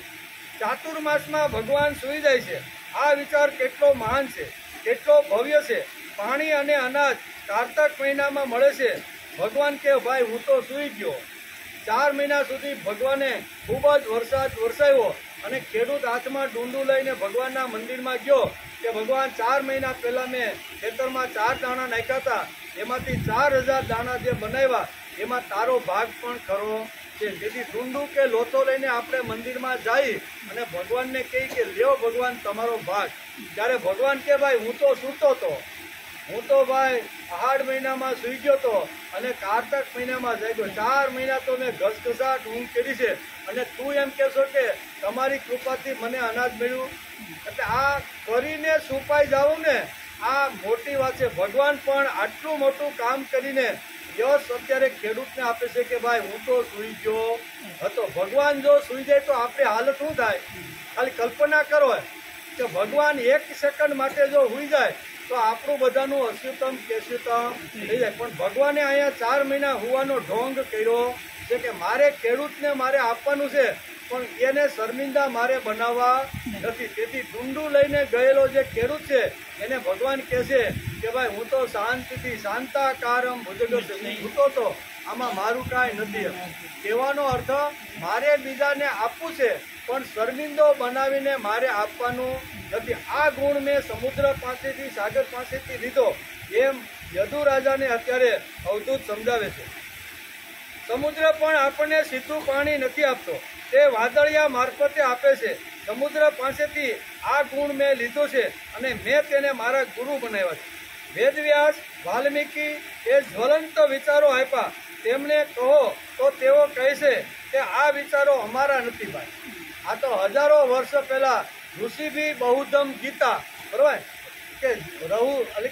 ચાતુર્માસમાં ભગવાન સૂઈ જાય છે. આ વિચાર કેટલો મહાન છે, કેટલો ભવ્ય છે. પાણી અને અનાજ કારતક મહિનામાં મળે છે. ભગવાન કે ભાઈ હું તો સૂઈ ગયો. 4 મહિના સુધી ભગવાને ખૂબ જ વરસાદ વરસાવ્યો અને ખેડૂત હાથમાં ડુંડું લઈને ભગવાનના મંદિરમાં ગયો કે ભગવાન 4 મહિના પહેલા મેં ખેતરમાં 4 દાણા નાખ્યા હતા. એમાંથી 4000 દાણા જે બનાવ્યા એમાં તારો ભાગ પણ ખરો છે. જેથી ડુંડું કે લોથો લઈને આપણે મંદિરમાં જઈ અને ભગવાનને કહી કે લ્યો ભગવાન તમારો ભાગ. ત્યારે ભગવાન કે ભાઈ હું તો સૂતો હતો. હું તો ભાઈ આહાડ મહિનામાં સૂઈ ગયો હતો અને કારતક મહિનામાં જાગ્યો. 4 મહિના તો મેં ઘસઘસાટ ઊંઘ કરી છે અને તું એમ કહેશો કે તમારી કૃપાથી મને અનાજ મળ્યું. એટલે આ કરીને સુપાઈ જાવું ને આ મોટી વાત છે. ભગવાન પણ આટલું મોટું કામ કરીને યશ અત્યારે ખેડૂતને આપે છે કે ભાઈ હું તો સૂઈ ગયો હતો. ભગવાન જો સૂઈ જાય તો આપણી હાલત શું થાય? ખાલી કલ્પના કરો કે ભગવાન 1 સેકન્ડ માટે જો સૂઈ જાય તો આપણું બધાનું અસ્યુતમ કેસ્યુતમ થઈ જાય. પણ ભગવાને અહીંયા 4 મહિના હોવાનો ઢોંગ કર્યો છે કે મારે ખેડૂતને મારે આપવાનું છે પણ એને શર્મિંદા મારે બનાવવા નથી. તેથી ડુંડું લઈને ગયેલો જે ખેડૂત છે એને ભગવાન કહે છે કે ભાઈ હું તો શાંતિથી શાંતાકારમ ભુજગસ્થ સૂતો હતો. આમાં મારું કાંઈ નથી. કહેવાનો અર્થ મારે બીજાને આપવું છે પણ શર્મિંદો બનાવીને મારે આપવાનું નથી. આ ગુણ મેં સમુદ્ર પાસેથી સાગર પાસેથી લીધો. એમ યદુરાજાને અત્યારે અવધૂત સમજાવે છે. સમુદ્ર પણ આપણને સીધું પાણી નથી આપતો. તે વાદળિયા મારફતે આપે છે. સમુદ્ર પાસેથી આ ગુણ મેં લીધો છે અને મેં તેને મારા ગુરુ બનાવ્યા છે. વેદવ્યાસ વાલ્મીકી એ જ્વલંત વિચારો આપ્યા. તેમને કહો તો તેઓ કહેશે કે આ વિચારો અમારા નથી ભાઈ. આ તો હજારો વર્ષ પહેલા ઋષિભી બહુધમ ગીતા બરોબર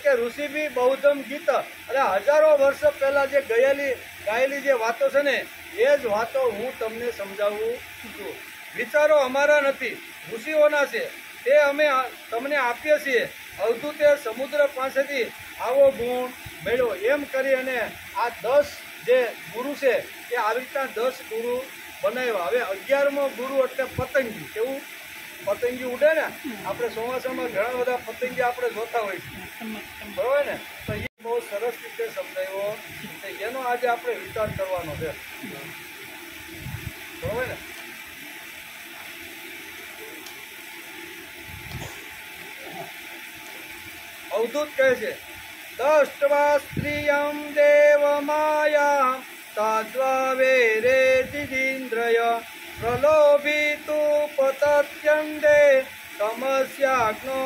કે ઋષિભી બહુધમ ગીતા એટલે હજારો વર્ષ પહેલા જે ગાયેલી જે વાતો છે ને એ જ વાતો હું તમને સમજાવું છું. વિચારો અમારા નથી, ઋષિઓના છે. તે અમે તમને આપીએ છીએ. અવધૂતે સમુદ્ર પાસેથી આવો ગુણ મેળવ્યો. એમ કરી અને આ 10 જે ગુરુ છે એ આવી રીતના 10 ગુરુ બનાવ્યા. હવે 11મો ગુરુ એટલે પતંગી. કેવું? પતંગી ઉડે ને આપણે ચોમાસામાં ઘણા બધા પતંગી આપણે જોતા હોય છે બરોબર ને. તો એ બહુ સરસ રીતે સમજાવ્યો. એનો આજે આપણે વિચાર કરવાનો છે બરોબર ને. અવધૂત કહે છે દષ્ટવા સ્ત્રિયમ દેવ માયા તાદ્વા વેરે દિદીન્દ્રય પ્રલોભિતુ પતત્યંદે તમસ્યાગ્નો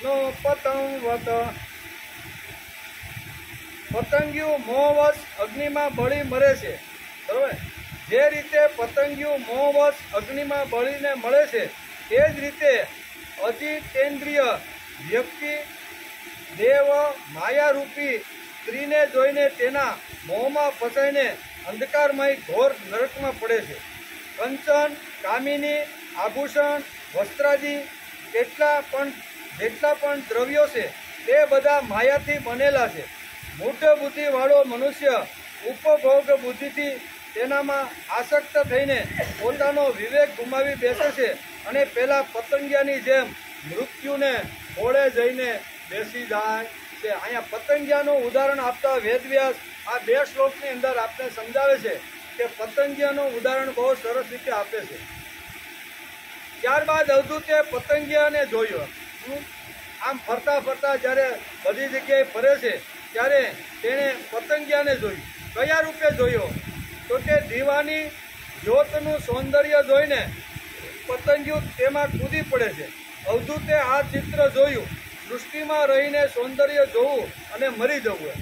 નો પતંગવત પતંગિયું મોહવશ અગ્નિમાં બળી મરે છે, બરોબર. જે રીતે પતંગિયું મોહવશ અગ્નિમાં બળીને મળે છે, તે જ રીતે અજિતેન્દ્રિય વ્યક્તિ દેવ માયારૂપી સ્ત્રીને જોઈને તેના મોહમાં ફસાઈને અંધકારમય ઘોર નરકમાં પડે છે. કંચન, કામિની, આભૂષણ, વસ્ત્રાદિ જેટલા પણ દ્રવ્યો છે તે બધા માયાથી બનેલા છે. મૂઢ બુદ્ધિવાળો મનુષ્ય ઉપભોગ બુદ્ધિથી તેનામાં આસક્ત થઈને પોતાનો વિવેક ગુમાવી બેસે છે અને પેલા પતંગિયાની જેમ મૃત્યુને ખોળે જઈને બેસી જાય છે. અહીંયા પતંગિયાનું ઉદાહરણ આપતા વેદવ્યાસ આ 2 શ્લોકની અંદર આપણે સમજાવે છે કે પતંગિયાનું ઉદાહરણ બહુ સરસ રીતે આપે છે. ત્યારબાદ અવધૂતે પતંગિયાને જોયો. આમ ફરતા ફરતા જ્યારે બધી જગ્યાએ ફરે છે ત્યારે તેણે પતંગિયાને જોયું. કયા રૂપે જોયો? તો કે દીવાની જ્યોતનું સૌંદર્ય જોઈને પતંગિયું તેમાં કૂદી પડે છે. અવધૂતે આ ચિત્ર જોયું. સૃષ્ટિમાં રહીને સૌંદર્ય જોવું અને મરી જવું.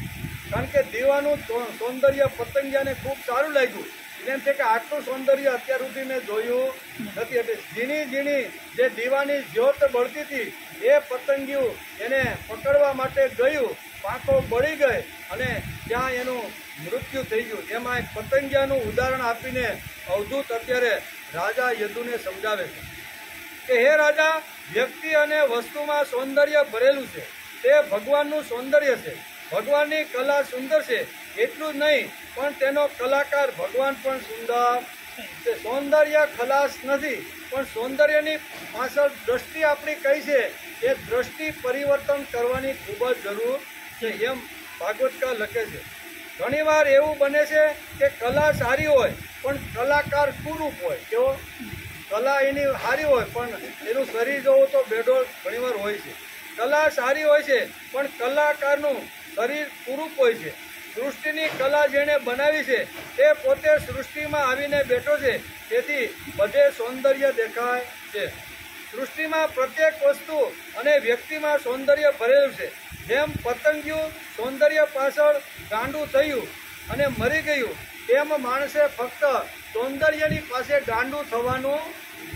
કારણ કે દીવાનું સૌંદર્ય પતંગિયાને ખૂબ સારું લાગ્યું. એમ છે કે આટલું સૌંદર્ય અત્યાર સુધી મેં જોયું નથી. એટલે ઝીણી ઝીણી જે દીવાની જ્યોત બળતી હતી એ પતંગિયું એને પકડવા માટે ગયું, પાંખો બળી ગઈ અને ત્યાં એનું મૃત્યુ થઈ ગયું. એમાં એક પતંગિયાનું ઉદાહરણ આપીને અવધૂત અત્યારે રાજા યદુને સમજાવે છે કે હે રાજા, વ્યક્તિ અને વસ્તુમાં સૌંદર્ય ભરેલું છે. તે ભગવાનનું સૌંદર્ય છે. ભગવાનની કલા સુંદર છે. એટલું જ નહીં પણ તેનો કલાકાર ભગવાન પણ સુંદર છે. સૌંદર્ય ખલાસ નથી, પણ સૌંદર્યની પાછળ દ્રષ્ટિ આપણી કઈ છે એ દ્રષ્ટિ પરિવર્તન કરવાની ખૂબ જ જરૂર છે, એમ ભાગવતકાર લખે છે. ઘણીવાર એવું બને છે કે કલા સારી હોય પણ કલાકાર કુરૂપ હોય. કેવો? કલા એની સારી હોય પણ એનું શરીર જોવો તો બેડોળ ઘણીવાર હોય છે. કલા સારી હોય છે પણ કલાકારનું શરીર કુરૂપ હોય છે. સૃષ્ટિની કલા જેણે બનાવી છે તે પોતે સૃષ્ટિમાં આવીને બેઠો છે, તેથી બધે સૌંદર્ય દેખાય છે. સૃષ્ટિમાં પ્રત્યેક વસ્તુ અને વ્યક્તિમાં સૌંદર્ય ભરેલું છે. જેમ પતંગિયું સૌંદર્ય પાછળ ગાંડું થયું અને મરી ગયું, તેમ માણસે ફક્ત સૌંદર્યની પાસે ગાંડું થવાનું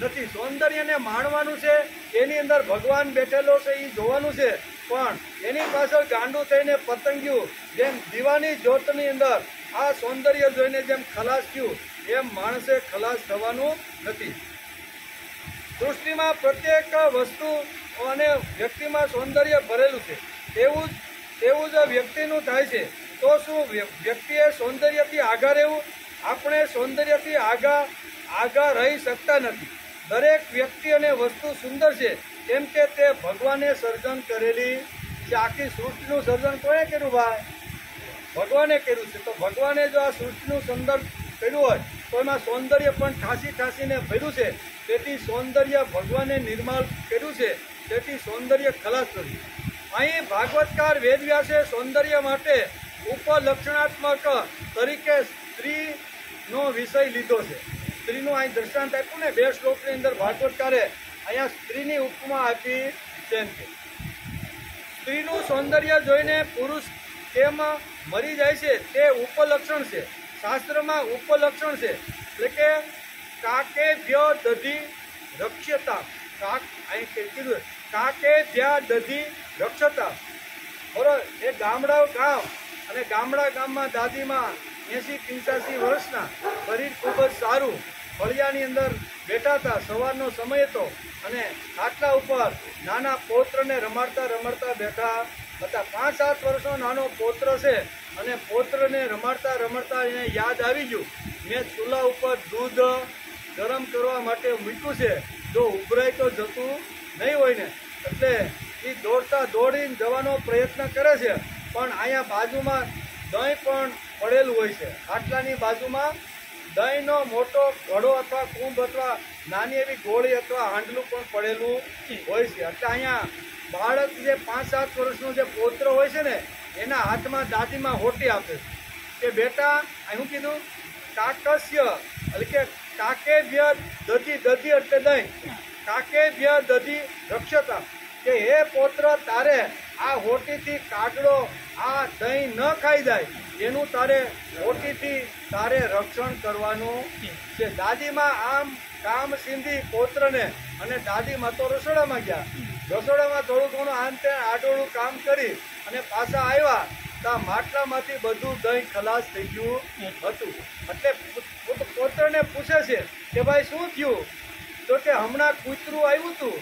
નથી. સૌંદર્યને માણવાનું છે, એની અંદર ભગવાન બેઠેલો છે એ જોવાનું છે, પણ એની પાછળ ગાંડું થઈને પતંગિયું જેમ દીવાની જ્યોતની અંદર આ સૌંદર્ય જોઈને જેમ ખલાસ થયું એમ માણસે ખલાસ થવાનું નથી. સૃષ્ટિમાં પ્રત્યેક વસ્તુ અને વ્યક્તિમાં સૌંદર્ય ભરેલું છે. તેવું જ વ્યક્તિનું થાય છે. તો શું વ્યક્તિએ સૌંદર્યથી આગા રહેવું? આપણે સૌંદર્યથી આગા રહી શકતા નથી. દરેક વ્યક્તિ અને વસ્તુ સુંદર છે કેમ કે તે ભગવાને સર્જન કરેલી છે. આખી સૃષ્ટિનું સર્જન કોણે કર્યું ભાઈ? ભગવાને કર્યું છે. તો ભગવાને જો આ સૃષ્ટિનું સુંદર કર્યું હોય તો એમાં સૌંદર્ય પણ ઠાસીને ભર્યું છે. તેથી સૌંદર્ય ભગવાને નિર્માણ કર્યું છે, તેથી સૌંદર્ય ખલાસ કર્યું. અહીં ભાગવતકાર વેદવ્યાસે સૌંદર્ય માટે ઉપલક્ષણાત્મક તરીકે સ્ત્રીનો વિષય લીધો છે. સ્ત્રીનું અહીં દ્રષ્ટાંત આપ્યું ને 2 શ્લોકની અંદર ભાગવતકારે અહીંયા સ્ત્રીની ઉપમા આપી છે. સ્ત્રીનું સૌંદર્ય જોઈને પુરુષ કેમ મરી જાય છે તે ઉપલક્ષણ છે. શાસ્ત્રમાં ઉપલક્ષણ છે એટલે કે કાકે ભ્ય દધી રક્ષ્યતા. અહીં કીધું કાકે ભ્યા દધી રક્ષતા. બરોબર. એ ગામ અને ગામમાં દાદીમાં 80-85 વર્ષના, શરીર ખૂબ જ સારું, ફળિયાની અંદર બેઠા હતા. સવારનો સમય હતો અને ખાટલા ઉપર નાના પૌત્રને રમાડતા બેઠા હતા. 5-7 વર્ષનો નાનો પૌત્ર છે અને પૌત્રને રમાડતા એને યાદ આવી ગયું, મેં ચૂલા ઉપર દૂધ ગરમ કરવા માટે મૂક્યું છે, જો ઉભરાય તો જતું નહીં હોય ને. એટલે એ દોડીને જવાનો પ્રયત્ન કરે છે, પણ અહીંયા બાજુમાં દહીં પણ પડેલું હોય છે. ખાટલાની બાજુમાં દહીંનો મોટો ઘડો અથવા કુંભ અથવા નાની એવી ગોળી અથવા હાંડલું પણ પડેલું હોય છે. એટલે અહીંયા બાળક જે 5-7 વર્ષનો જે પૌત્ર હોય છે ને એના હાથમાં દાદીમાં હોટી આપે છે કે બેટા, શું કીધું? કાકસ્ય એટલે કે કાકે ભ્ય દધી એટલે દહીં, કાકે ભ્ય દધી રક્ષતા. કે હે પૌત્ર તારે આ હોટીથી કાગડો આ દહીં ન ખાઈ જાય એનું તારે હોટીથી તારે રક્ષણ કરવાનું છે. દાદીમાં આમ કામ સિંધી પૌત્રને અને દાદીમાં તો રસોડામાં ગયા. રસોડામાં થોડું ઘણું આમ તે આડોળું કામ કરી અને પાછા આવ્યા તો માટલામાંથી બધું દહીં ખલાસ થઈ ગયું હતું. એટલે પૌત્રને પૂછે છે કે ભાઈ શું થયું? તો કે હમણાં કૂતરું આવ્યું હતું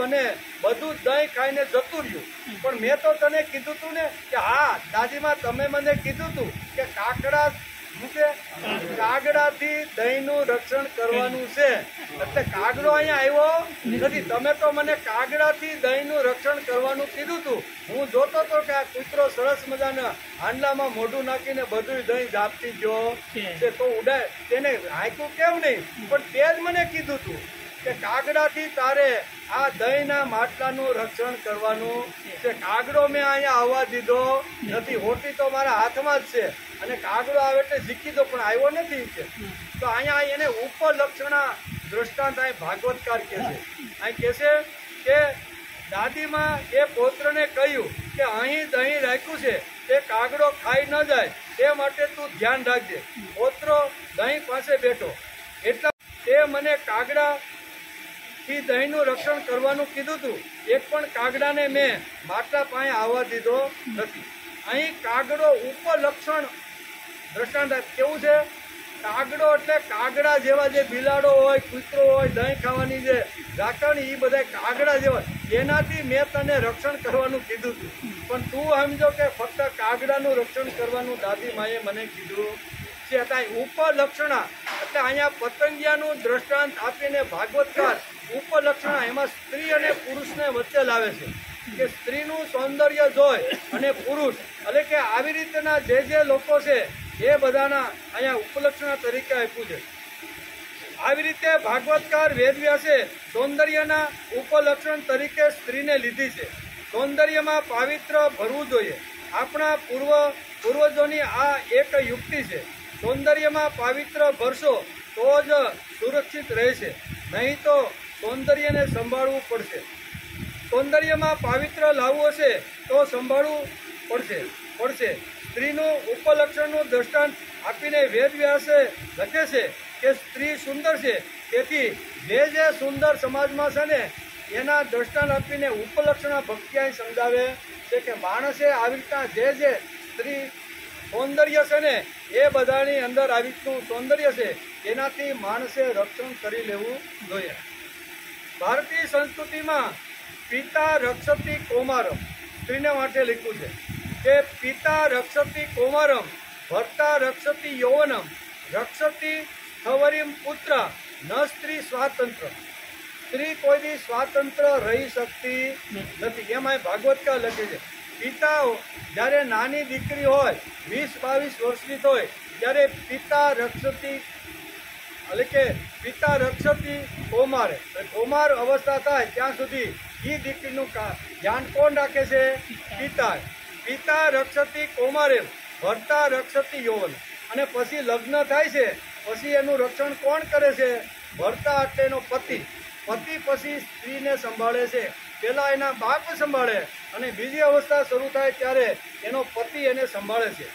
અને બધું દહીં ખાઈને જતું રહ્યું. પણ મેં તો તને કીધું હતું ને કે હા દાદીમાં તમે મને કીધું હતું કે કાગડાથી દહીંનું રક્ષણ કરવાનું છે. એટલે કાગડો અહીંયા આવ્યો નથી. તમે તો મને કાગડાથી દહીંનું રક્ષણ કરવાનું કીધું હતું. હું જોતો હતો કે આ કૂતરો સરસ મજાના હાંડલામાં મોઢું નાખીને બધું દહીં જાપતી ગયો છે તો ઉડાય તેને હાંક્યું કેમ નહીં? પણ તે જ મને કીધું હતું કે કાગડાથી તારે આ દહીંના માટલાનું રક્ષણ કરવાનું છે. કાગડો મેં અહીંયા આવવા દીધો નથી. હોટી તો મારા હાથમાં જ છે અને કાગડો આવે એટલે શીખી દો પણ આવ્યો નથી છે. તો અહીંયા એને ઉપલક્ષણા દ્રષ્ટાંત અહીં ભાગવતકાર કહે છે. અહીં કહે છે કે દાદીમાં એ પૌત્રને કહ્યું કે અહીં દહીં રાખ્યું છે તે કાગડો ખાઈ ન જાય તે માટે તું ધ્યાન રાખજે. પૌત્ર દહીં પાસે બેઠો એટલા તે મને કાગડા થી દહીંનું રક્ષણ કરવાનું કીધું હતું. એક પણ કાગડાને મેં માટલા પાસે આવવા દીધો નથી. અહીં કાગડો ઉપલક્ષણ દ્રષ્ટાંત કેવું છે? કાગડો એટલે કાગડા જેવા જે બિલાડો હોય, કૂતરો હોય, દહીં ખાવાની જે રાખવાની એ બધા કાગડા જેવા, એનાથી મેં તને રક્ષણ કરવાનું કીધું હતું. પણ તું સમજો કે ફક્ત કાગડાનું રક્ષણ કરવાનું દાદી માએ મને કીધું છે. ઉપલક્ષણા એટલે અહીંયા પતંગિયાનું દ્રષ્ટાંત આપીને ભાગવતકાર ઉપલક્ષણા એમાં સ્ત્રી અને પુરુષને વચ્ચે લાવે છે કે સ્ત્રીનું સૌંદર્ય જોઈ અને પુરુષ એટલે કે આવી રીતના જે લોકો છે એ બધાના અહીંયા ઉપલક્ષણા તરીકે આપ્યું છે. આવી રીતે ભાગવતકાર વેદવ્યાસે સૌંદર્યના ઉપલક્ષણ તરીકે સ્ત્રીને લીધી છે. સૌંદર્યમાં પાવિત્ર ભરવું જોઈએ. આપણા પૂર્વજોની આ એક યુક્તિ છે. સૌંદર્યમાં પાવિત્ર ભરશો તો જ સુરક્ષિત રહેશે, નહીં તો સૌંદર્યને સંભાળવું પડશે. સૌંદર્યમાં પાવિત્ર લાવવું હશે તો સંભાળવું પડશે. સ્ત્રીનું ઉપલક્ષણનું દ્રષ્ટાંત આપીને વેદવ્યાસે લખે છે કે સ્ત્રી સુંદર છે, તેથી જે સુંદર સમાજમાં છે ને એના દ્રષ્ટાંત આપીને ઉપલક્ષણા ભક્તિયા સમજાવે છે કે માણસે આવી રીતના જે સ્ત્રી સૌંદર્ય છે ને એ બધાની અંદર આવી રીતનું સૌંદર્ય છે એનાથી માણસે રક્ષણ કરી લેવું જોઈએ. ભારતીય સંસ્કૃતિમાં પિતા રક્ષતિ કૌમારમ સ્ત્રીને માટે લખ્યું છે કે પિતા રક્ષતિ કૌમારમ ભર્તા રક્ષતિ યૌવનમ રક્ષતિ સ્થવરીમ પુત્ર ન સ્ત્રી સ્વાતંત્ર. સ્ત્રી કોઈ દી સ્વાતંત્ર રહી શકતી નથી. એમાં ભાગવતકાર લખે છે પિતા જ્યારે નાની દીકરી હોય 20-22 વર્ષની હોય ત્યારે પિતા રક્ષતિ એટલે કે પિતા રક્ષતિ કૌમારે કૌમાર અવસ્થા થાય ત્યાં સુધી એ દીકરીનું ધ્યાન કોણ રાખે છે? પિતા. પિતા રક્ષતિ કૌમારે ભર્તા રક્ષતિ યૌવન. અને પછી લગ્ન થાય છે પછી એનું રક્ષણ કોણ કરે છે? ભર્તા એટલે એનો પતિ. પતિ પછી સ્ત્રીને સંભાળે છે. પેલા એના બાપ સંભાળે અને બીજી અવસ્થા શરૂ થાય ત્યારે એનો પતિ એને સંભાળે છે.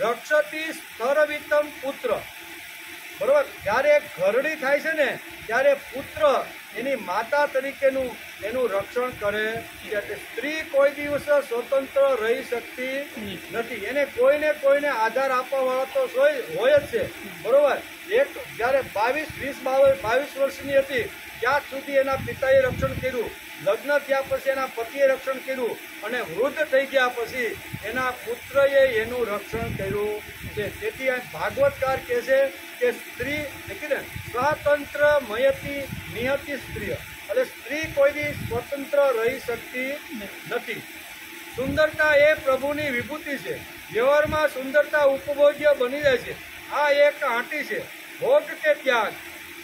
રક્ષતિ સ્થરવિતમ પુત્ર. બરોબર. જ્યારે ઘરડી થાય છે ને ત્યારે પુત્ર એની માતા તરીકેનું એનું રક્ષણ કરે છે. એટલે સ્ત્રી કોઈ દિવસ સ્વતંત્ર રહી શકતી નથી. એને કોઈને આધાર આપવા વાળા તો હોય જ છે. બરોબર. એક જ્યારે 22 વર્ષની હતી ત્યાં સુધી એના પિતાએ રક્ષણ કર્યું. લગ્ન થયા પછી એના પતિએ રક્ષણ કર્યું અને વૃદ્ધ થઈ ગયા પછી એના પુત્રએ એનું રક્ષણ કર્યું છે. તેથી આ ભાગવતકાર કહે છે કે સ્ત્રી સ્વાતંત્ર મયતી નિયતિ સ્ત્રી. એટલે સ્ત્રી કોઈ દી સ્વતંત્ર રહી શકતી નથી. સુંદરતા એ પ્રભુની વિભૂતિ છે. વ્યવહારમાં સુંદરતા ઉપભોગ્ય બની જાય છે. આ એક આંટી છે. ભોગ કે ત્યાગ.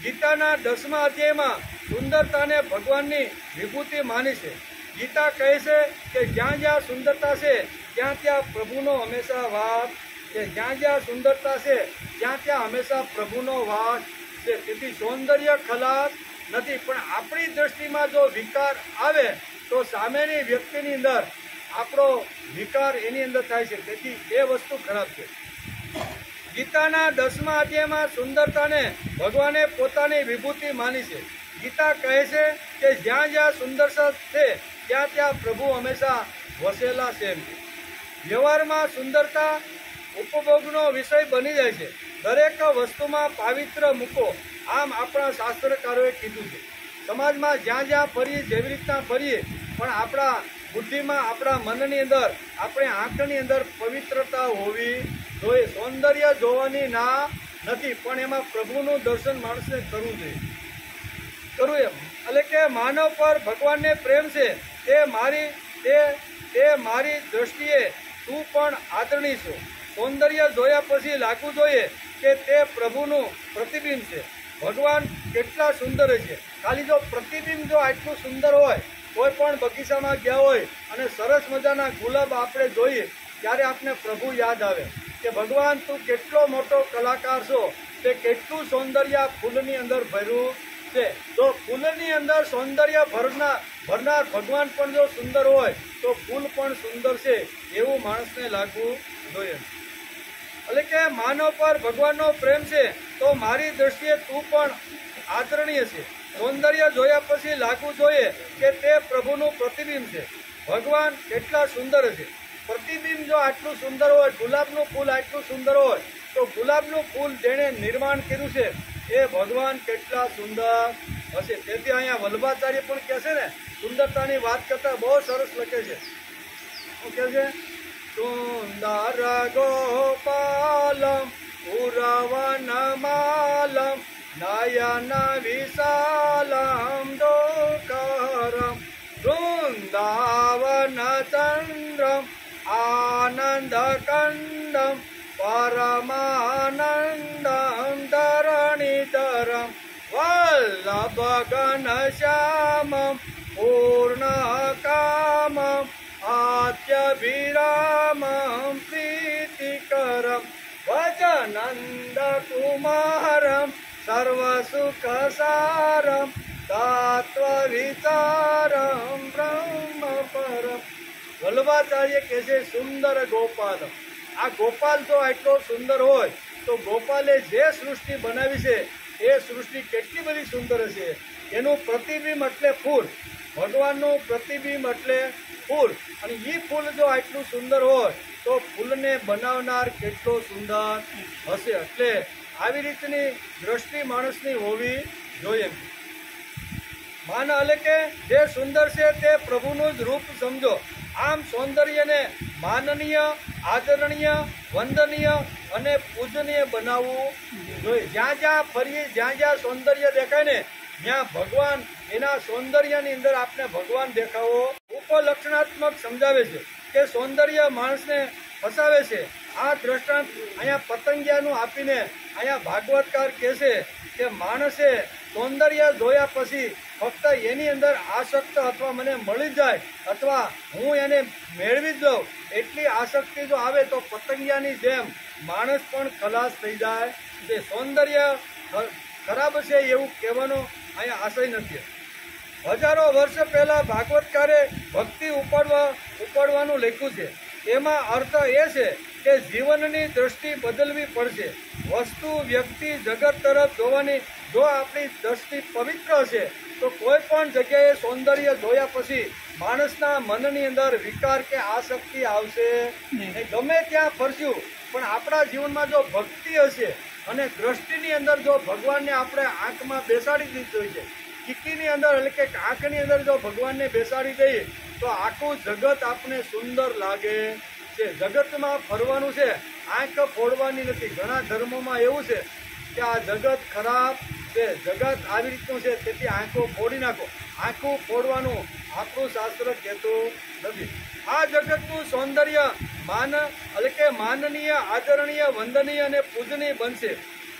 ગીતાના 10મા અધ્યાયમાં સુંદરતાને ભગવાનની વિભૂતિ માની છે. ગીતા કહે છે કે જ્યાં જ્યાં સુંદરતા છે ત્યાં ત્યાં પ્રભુનો હંમેશા વાસ છે. જ્યાં સુંદરતા છે ત્યાં ત્યાં હંમેશા પ્રભુનો વાસ છે. તેથી સૌંદર્ય ખલાસ નથી, પણ આપણી દ્રષ્ટિમાં જો વિકાર આવે તો સામેની વ્યક્તિની અંદર આપણો વિકાર એની અંદર થાય છે, તેથી એ વસ્તુ ખરાબ છે. ગીતાના 10મા અધ્યાયમાં સુંદરતાને ભગવાને પોતાની વિભૂતિ માની છે. ગીતા કહે છે કે જ્યાં જ્યાં સુંદરતા છે ત્યાં ત્યાં પ્રભુ હંમેશા વસેલા છે. વ્યવહારમાં સુંદરતા ઉપભોગનો વિષય બની જાય છે. દરેક વસ્તુમાં પાવિત્ર મૂકો, આમ આપણા શાસ્ત્રકારોએ કીધું છે. સમાજમાં જ્યાં જ્યાં ફરીએ, જેવી રીતના ફરીએ, પણ આપણા બુદ્ધિમાં, આપણા મનની અંદર, આપણી આંખની અંદર પવિત્રતા હોવી જોઈએ. સૌંદર્ય જોવાની ના નથી, પણ એમાં પ્રભુનું દર્શન માણસને કરવું જોઈએ. એટલે કે માનવ પર ભગવાનને પ્રેમ છે, તે મારી દ્રષ્ટિએ તું પણ આદરણીય છો. સૌંદર્ય જોયા પછી લાગવું જોઈએ કે તે પ્રભુનું પ્રતિબિંબ છે. ભગવાન કેટલા સુંદર છે. ખાલી જો પ્રતિબિંબ જો આટલું સુંદર હોય, કોઈ પણ બગીચામાં ગયા હોય અને સરસ મજાના ગુલાબ આપણે જોઈએ ત્યારે આપણે પ્રભુ યાદ આવે કે ભગવાન તું કેટલો મોટો કલાકાર છો, તે કેટલું સૌંદર્ય ફૂલની અંદર ભર્યું છે. તો ફૂલની અંદર સૌંદર્ય ભરનાર ભગવાન પણ જો સુંદર હોય તો ફૂલ પણ સુંદર છે એવું માણસને લાગવું જોઈએ. એટલે કે માનવ પર ભગવાનનો પ્રેમ છે તો મારી દ્રષ્ટિએ તું પણ આદરણીય છે. સૌંદર્ય જોયા પછી લાગવું જોઈએ કે તે પ્રભુનું પ્રતિબિંબ છે. ભગવાન કેટલા સુંદર છે. પ્રતિબિંબ જો આટલું સુંદર હોય, ગુલાબનું ફૂલ આટલું સુંદર હોય, તો ગુલાબનું ફૂલ જેણે નિર્માણ કર્યું છે એ ભગવાન કેટલા સુંદર હશે. તેથી અહીંયા વલ્લભાચાર્ય પણ કહે છે ને, સુંદરતાની વાત કરતા બહુ સરસ લખે છે. શું કહે છે? સુંદર ગોપાલમ પુરવનમાલમ નયન વિશાલમ દોકરમ વૃંદાવન ચંદ્રમ આનંદ કંદમ પરમાનંદમ ધરણીધરમ વલ્લભ ઘનશ્યામમ પૂર્ણકામમ આદ્યવિરામમ પ્રીતિકરમ વજનંદ કુમારમ સર્વસુખસારમ તત્વવિચારમ બ્રહ્મપરમ. વલ્લભાચાર્ય કહે છે સુંદર ગોપાલ. આ ગોપાલ જો આટલો સુંદર હોય તો ગોપાલે જે સૃષ્ટિ બનાવી છે એ સૃષ્ટિ કેટલી બધી સુંદર હશે. એનું પ્રતિબિંબ એટલે ફૂલ, ભગવાનનું પ્રતિબિંબ એટલે ફૂલ. અને એ ફૂલ જો આટલું સુંદર હોય તો ફૂલને બનાવનાર કેટલો સુંદર હશે. એટલે આવી રીતની દ્રષ્ટિ માણસની હોવી જોઈએ. માન એટલે કે જે સુંદર છે તે પ્રભુનું જ રૂપ સમજો. આમ સૌંદર્યને માનનીય, આદરણીય, વંદનીય અને પૂજનીય બનાવવું જોઈએ. જ્યાં જ્યાં ફરીએ, જ્યાં જ્યાં સૌંદર્ય દેખાય ને ત્યાં ભગવાન, એના સૌંદર્યની અંદર આપણે ભગવાન દેખાવો ઉપલક્ષણાત્મક સમજાવે છે કે સૌંદર્ય માણસને ફસાવે છે. આ દ્રષ્ટાંત અહીંયા પતંગિયાનું આપીને અહીંયા ભાગવતકાર કહે છે કે માણસે સૌંદર્ય જોયા પછી ફક્ત એની અંદર આસક્ત અથવા મને મળી જાય અથવા હું એને મેળવી જ લઉં એટલી આસક્તિ જો આવે તો પતંગિયાની જેમ માણસ પણ ખલાસ થઈ જાય. તે સૌંદર્ય ખરાબ છે એવું કહેવાનો અહીંયા આશય નથી. હજારો વર્ષ પહેલા ભાગવતકારે ભક્તિ ઉપાડવાનું લખ્યું છે. એમાં અર્થ એ છે કે જીવનની દ્રષ્ટિ બદલવી પડશે. વસ્તુ, વ્યક્તિ, જગત તરફ જોવાની જો આપણી દ્રષ્ટિ પવિત્ર હશે તો કોઈ પણ જગ્યાએ સૌંદર્ય જોયા પછી માણસના મનની અંદર વિકાર કે આસક્તિ આવશે નહીં. ગમે ત્યાં ફરશું પણ આપણા જીવનમાં જો ભક્તિ હશે અને દ્રષ્ટિની અંદર જો ભગવાનને આપણે આંખમાં બેસાડી દીધું છે, કીકીની અંદર એટલે કે આંખની અંદર જો ભગવાનને બેસાડી દઈએ તો આખું જગત આપણે સુંદર લાગે છે. જગતમાં ફરવાનું છે, આંખ ફોડવાની નથી. ઘણા ધર્મોમાં એવું છે કે આ જગત ખરાબ છે, જગત આવી રીતનું છે, તેથી આંખો ફોડી નાખો. આંખું ફોડવાનું આપણું શાસ્ત્ર કહેતું નથી. આ જગતનું સૌંદર્ય એટલે કે માનનીય, આદરણીય, વંદનીય અને પૂજનીય બનશે.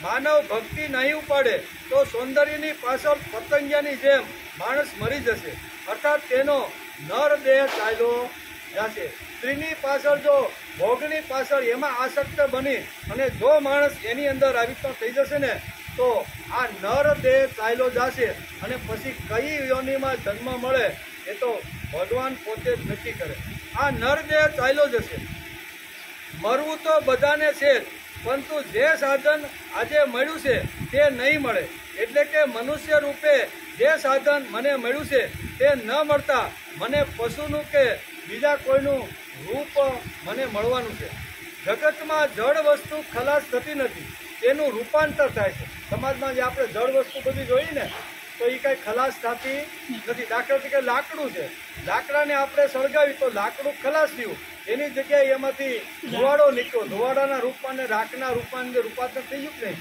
માનવ ભક્તિ નહીં ઉપાડે તો સૌંદર્યની પાછળ પતંગિયાની જેમ માણસ મરી જશે, અર્થાત તેનો નર દેહ ચાલ્યો જશે. સ્ત્રીની પાછળ જો ભોગની પાછળ એમાં આસક્ત બની અને જો માણસ એની અંદર આવી રીતનો થઈ જશે ને તો આ નર દેહ ચાલ્યો જશે અને પછી કઈ યોનિમાં જન્મ મળે એ તો ભગવાન પોતે જ નક્કી કરે. આ નર દેહ ચાલ્યો જશે. મરવું તો બધાને છે જ, પરંતુ જે સાધન આજે મળ્યું છે તે નહીં મળે. એટલે કે મનુષ્ય રૂપે જે સાધન મને મળ્યું છે તે ન મળતા મને પશુનું કે બીજા કોઈનું રૂપ મને મળવાનું છે. જગતમાં જળ વસ્તુ ખલાસ થતી નથી, તેનું રૂપાંતર થાય છે. સમાજમાં જે આપણે જળ વસ્તુ બધી જોઈએ ને તો એ કાંઈ ખલાસ થતી નથી. દાખલા તરીકે લાકડું છે, લાકડાને આપણે સળગાવી તો લાકડું ખલાસ થયું, એની જગ્યાએ એમાંથી ધુવાડો નીકળ્યો, ધુવાડાના રૂપમાં ને રાખના રૂપમાં રૂપાંતર થઈ ગયું નહીં.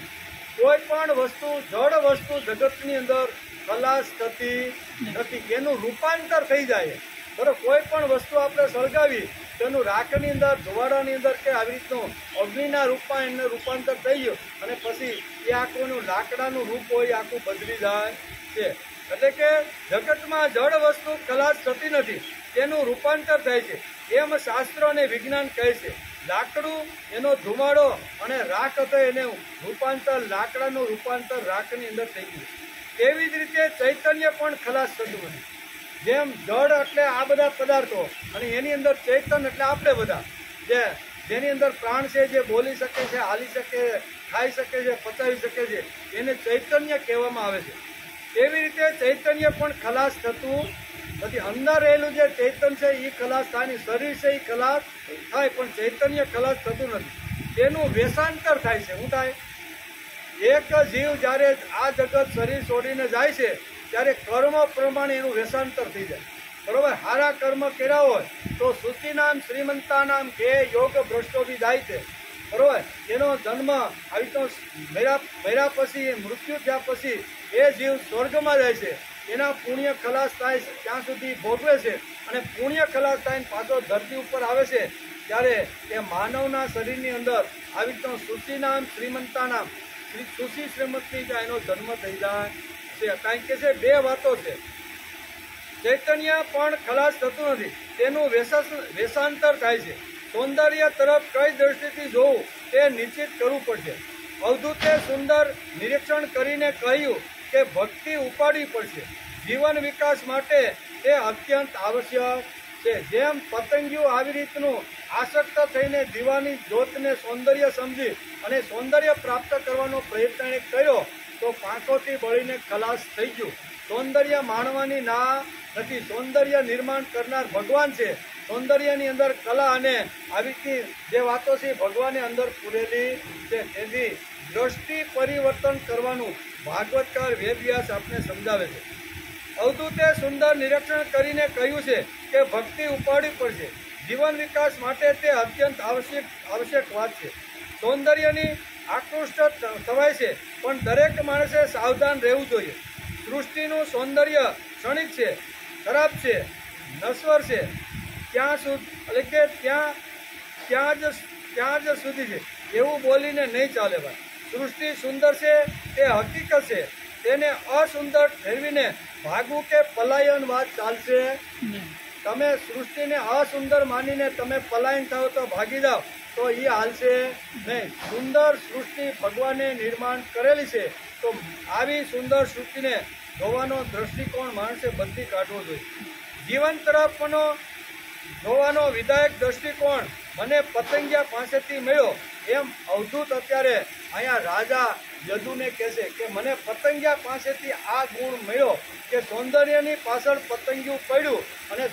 કોઈ પણ વસ્તુ જળ વસ્તુ જગતની અંદર ખલાસ થતી નથી, એનું રૂપાંતર થઈ જાય. બરાબર, કોઈ પણ વસ્તુ આપણે સળગાવી તેનું રાખની અંદર ધુવાડાની અંદર કે આવી રીતનું અગ્નિના રૂપમાં એનું રૂપાંતર થઈ ગયું અને પછી એ આખું લાકડાનું રૂપ હોય આખું બદલી જાય છે. એટલે કે જગતમાં જળ વસ્તુ ખલાસ થતી નથી, તેનું રૂપાંતર થાય છે. એમ શાસ્ત્ર અને વિજ્ઞાન કહે છે. લાકડું એનો ધુમાડો અને રાખ હતો એનું રૂપાંતર, લાકડાનું રૂપાંતર રાખની અંદર થઈ ગયું. તેવી જ રીતે ચૈતન્ય પણ ખલાસ થતું નથી. જેમ જળ એટલે આ બધા પદાર્થો અને એની અંદર ચૈતન્ય એટલે આપણે બધા જેની અંદર પ્રાણ છે, જે બોલી શકે છે, હાલી શકે, ખાઈ શકે છે, પચાવી શકે છે, એને ચૈતન્ય કહેવામાં આવે છે. તેવી રીતે ચૈતન્ય પણ ખલાસ થતું નથી. અંદર રહેલું જે ચૈતન્ય છે એ ખલાસ થાય, શરીર છે એ ખલાસ થાય, પણ ચૈતન્ય ખલાસ થતું નથી. તેનું વેશાંતર થાય છે. શું થાય? એક જીવ જ્યારે આ જગત શરીર છોડીને જાય છે ત્યારે કર્મ પ્રમાણે એનું વેશાંતર થઈ જાય. બરોબર, સારા કર્મ કર્યા હોય તો શુચિનામ શ્રીમંતાનામ કે યોગ ભ્રષ્ટો બી જાય છે. બરોબર, એનો જન્મ આવી તો મર્યા પછી, મૃત્યુ થયા પછી એ જીવ સ્વર્ગમાં જાય છે. એના પુણ્ય ખલાસ થાય ત્યાં સુધી ભોગવે છે અને પુણ્ય ખલાસ થાય પાછો ધરતી ઉપર આવે છે ત્યારે એ માનવના શરીરની અંદર આવી તો શુચિનામ શ્રીમંતાનામ સુશી શ્રીમતી એનો જન્મ થઈ જાય છે. કારણ કે છે બે વાતો છે. ચૈતન્ય પણ ખલાસ થતું નથી, તેનું વેશાંતર થાય છે. સૌંદર્ય તરફ કઈ દ્રષ્ટિથી જોવું તે નિશ્ચિત કરવું પડશે. અવધૂતે સુંદર નિરીક્ષણ કરીને કહ્યું કે ભક્તિ ઉપાડવી પડશે. જીવન વિકાસ માટે તે અત્યંત આવશ્યક છે. જેમ પતંગિયું આવી રીતનું આસક્ત થઈને દીવાની જ્યોતને સૌંદર્ય સમજી અને સૌંદર્ય પ્રાપ્ત કરવાનો પ્રયત્ન એને કર્યો તો પાંખોથી બળીને ખલાસ થઈ ગયું. સૌંદર્ય માણવાની ના નથી, સૌંદર્ય નિર્માણ કરનાર ભગવાન છે. સૌંદર્યની અંદર કલા અને આવી જે વાતો છે ભગવાનની અંદર પૂરેલી છે. તેથી દ્રષ્ટિ પરિવર્તન કરવાનું ભાગવતકાર વેદવ્યાસ આપને સમજાવે છે. અવધૂતે સુંદર નિરીક્ષણ કરીને કહ્યું છે કે ભક્તિ ઉપાડવી પડશે. જીવન વિકાસ માટે તે અત્યંત આવશ્યક વાત છે. સૌંદર્યની આકૃષ્ટ થવાય છે, પણ દરેક માણસે સાવધાન રહેવું જોઈએ. સૃષ્ટિનું સૌંદર્ય ક્ષણિક છે, ખરાબ છે, નશ્વર છે, એટલે કે ત્યાં જ સુધી છે એવું બોલીને નહીં ચાલે. ભાઈ, સૃષ્ટિ સુંદર છે તે હકીકત છે, તેને અસુંદર ઠેરવીને ભાગવું કે પલાયન વાત ચાલશે. તમે સૃષ્ટિને અસુંદર માનીને તમે પલાયન થાવ તો ભાગી જાઓ તો એ હાલશે નહીં. સુંદર સૃષ્ટિ ભગવાને નિર્માણ કરેલી છે, તો આવી સુંદર સૃષ્ટિને જોવાનો દ્રષ્ટિકોણ માણસે બદલી કાઢવો જોઈએ. જીવન તરફનો જોવાનો વિધાયક દ્રષ્ટિકોણ મને પતંગિયા પાસેથી મળ્યો. એમ અવધૂત અત્યારે અહીંયા રાજા યદુને કહેશે કે મને પતંગિયા પાસેથી આ ગુણ મળ્યો કે સૌંદર્યની પાછળ પતંગિયું પડ્યું અને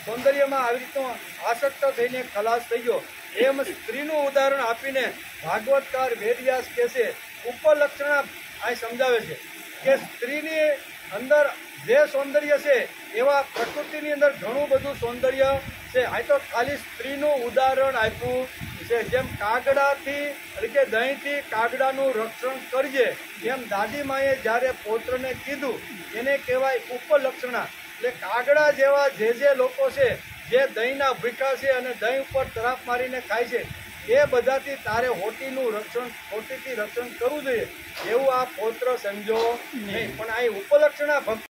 સૌંદર્યમાં આવી રીતનો આસક્ત થઈને ખલાસ થઈ ગયો. એમ સ્ત્રીનું ઉદાહરણ આપીને ભાગવતકાર વેદવ્યાસ કહેશે ઉપલક્ષણા આ સમજાવે છે કે સ્ત્રીની અંદર જે સૌંદર્ય છે એવા પ્રકૃતિની અંદર ઘણું બધું સૌંદર્ય છે. આ તો ખાલી સ્ત્રીનું ઉદાહરણ આપ્યું છે. જેમ કાગડાથી એટલે કે દહીંથી કાગડાનું રક્ષણ કરજે, એમ દાદીમાએ જ્યારે પૌત્રને કીધું એને કહેવાય ઉપલક્ષણા. એટલે કાગડા જેવા જે લોકો છે જે દહીંના ભૂખા છે અને દહીં ઉપર તરાપ મારીને ખાય છે એ બધાથી તારે હોટીથી રક્ષણ કરવું જોઈએ. એવું આ પૌત્ર સમજો નહીં, પણ આ ઉપલક્ષણા ભક્તિ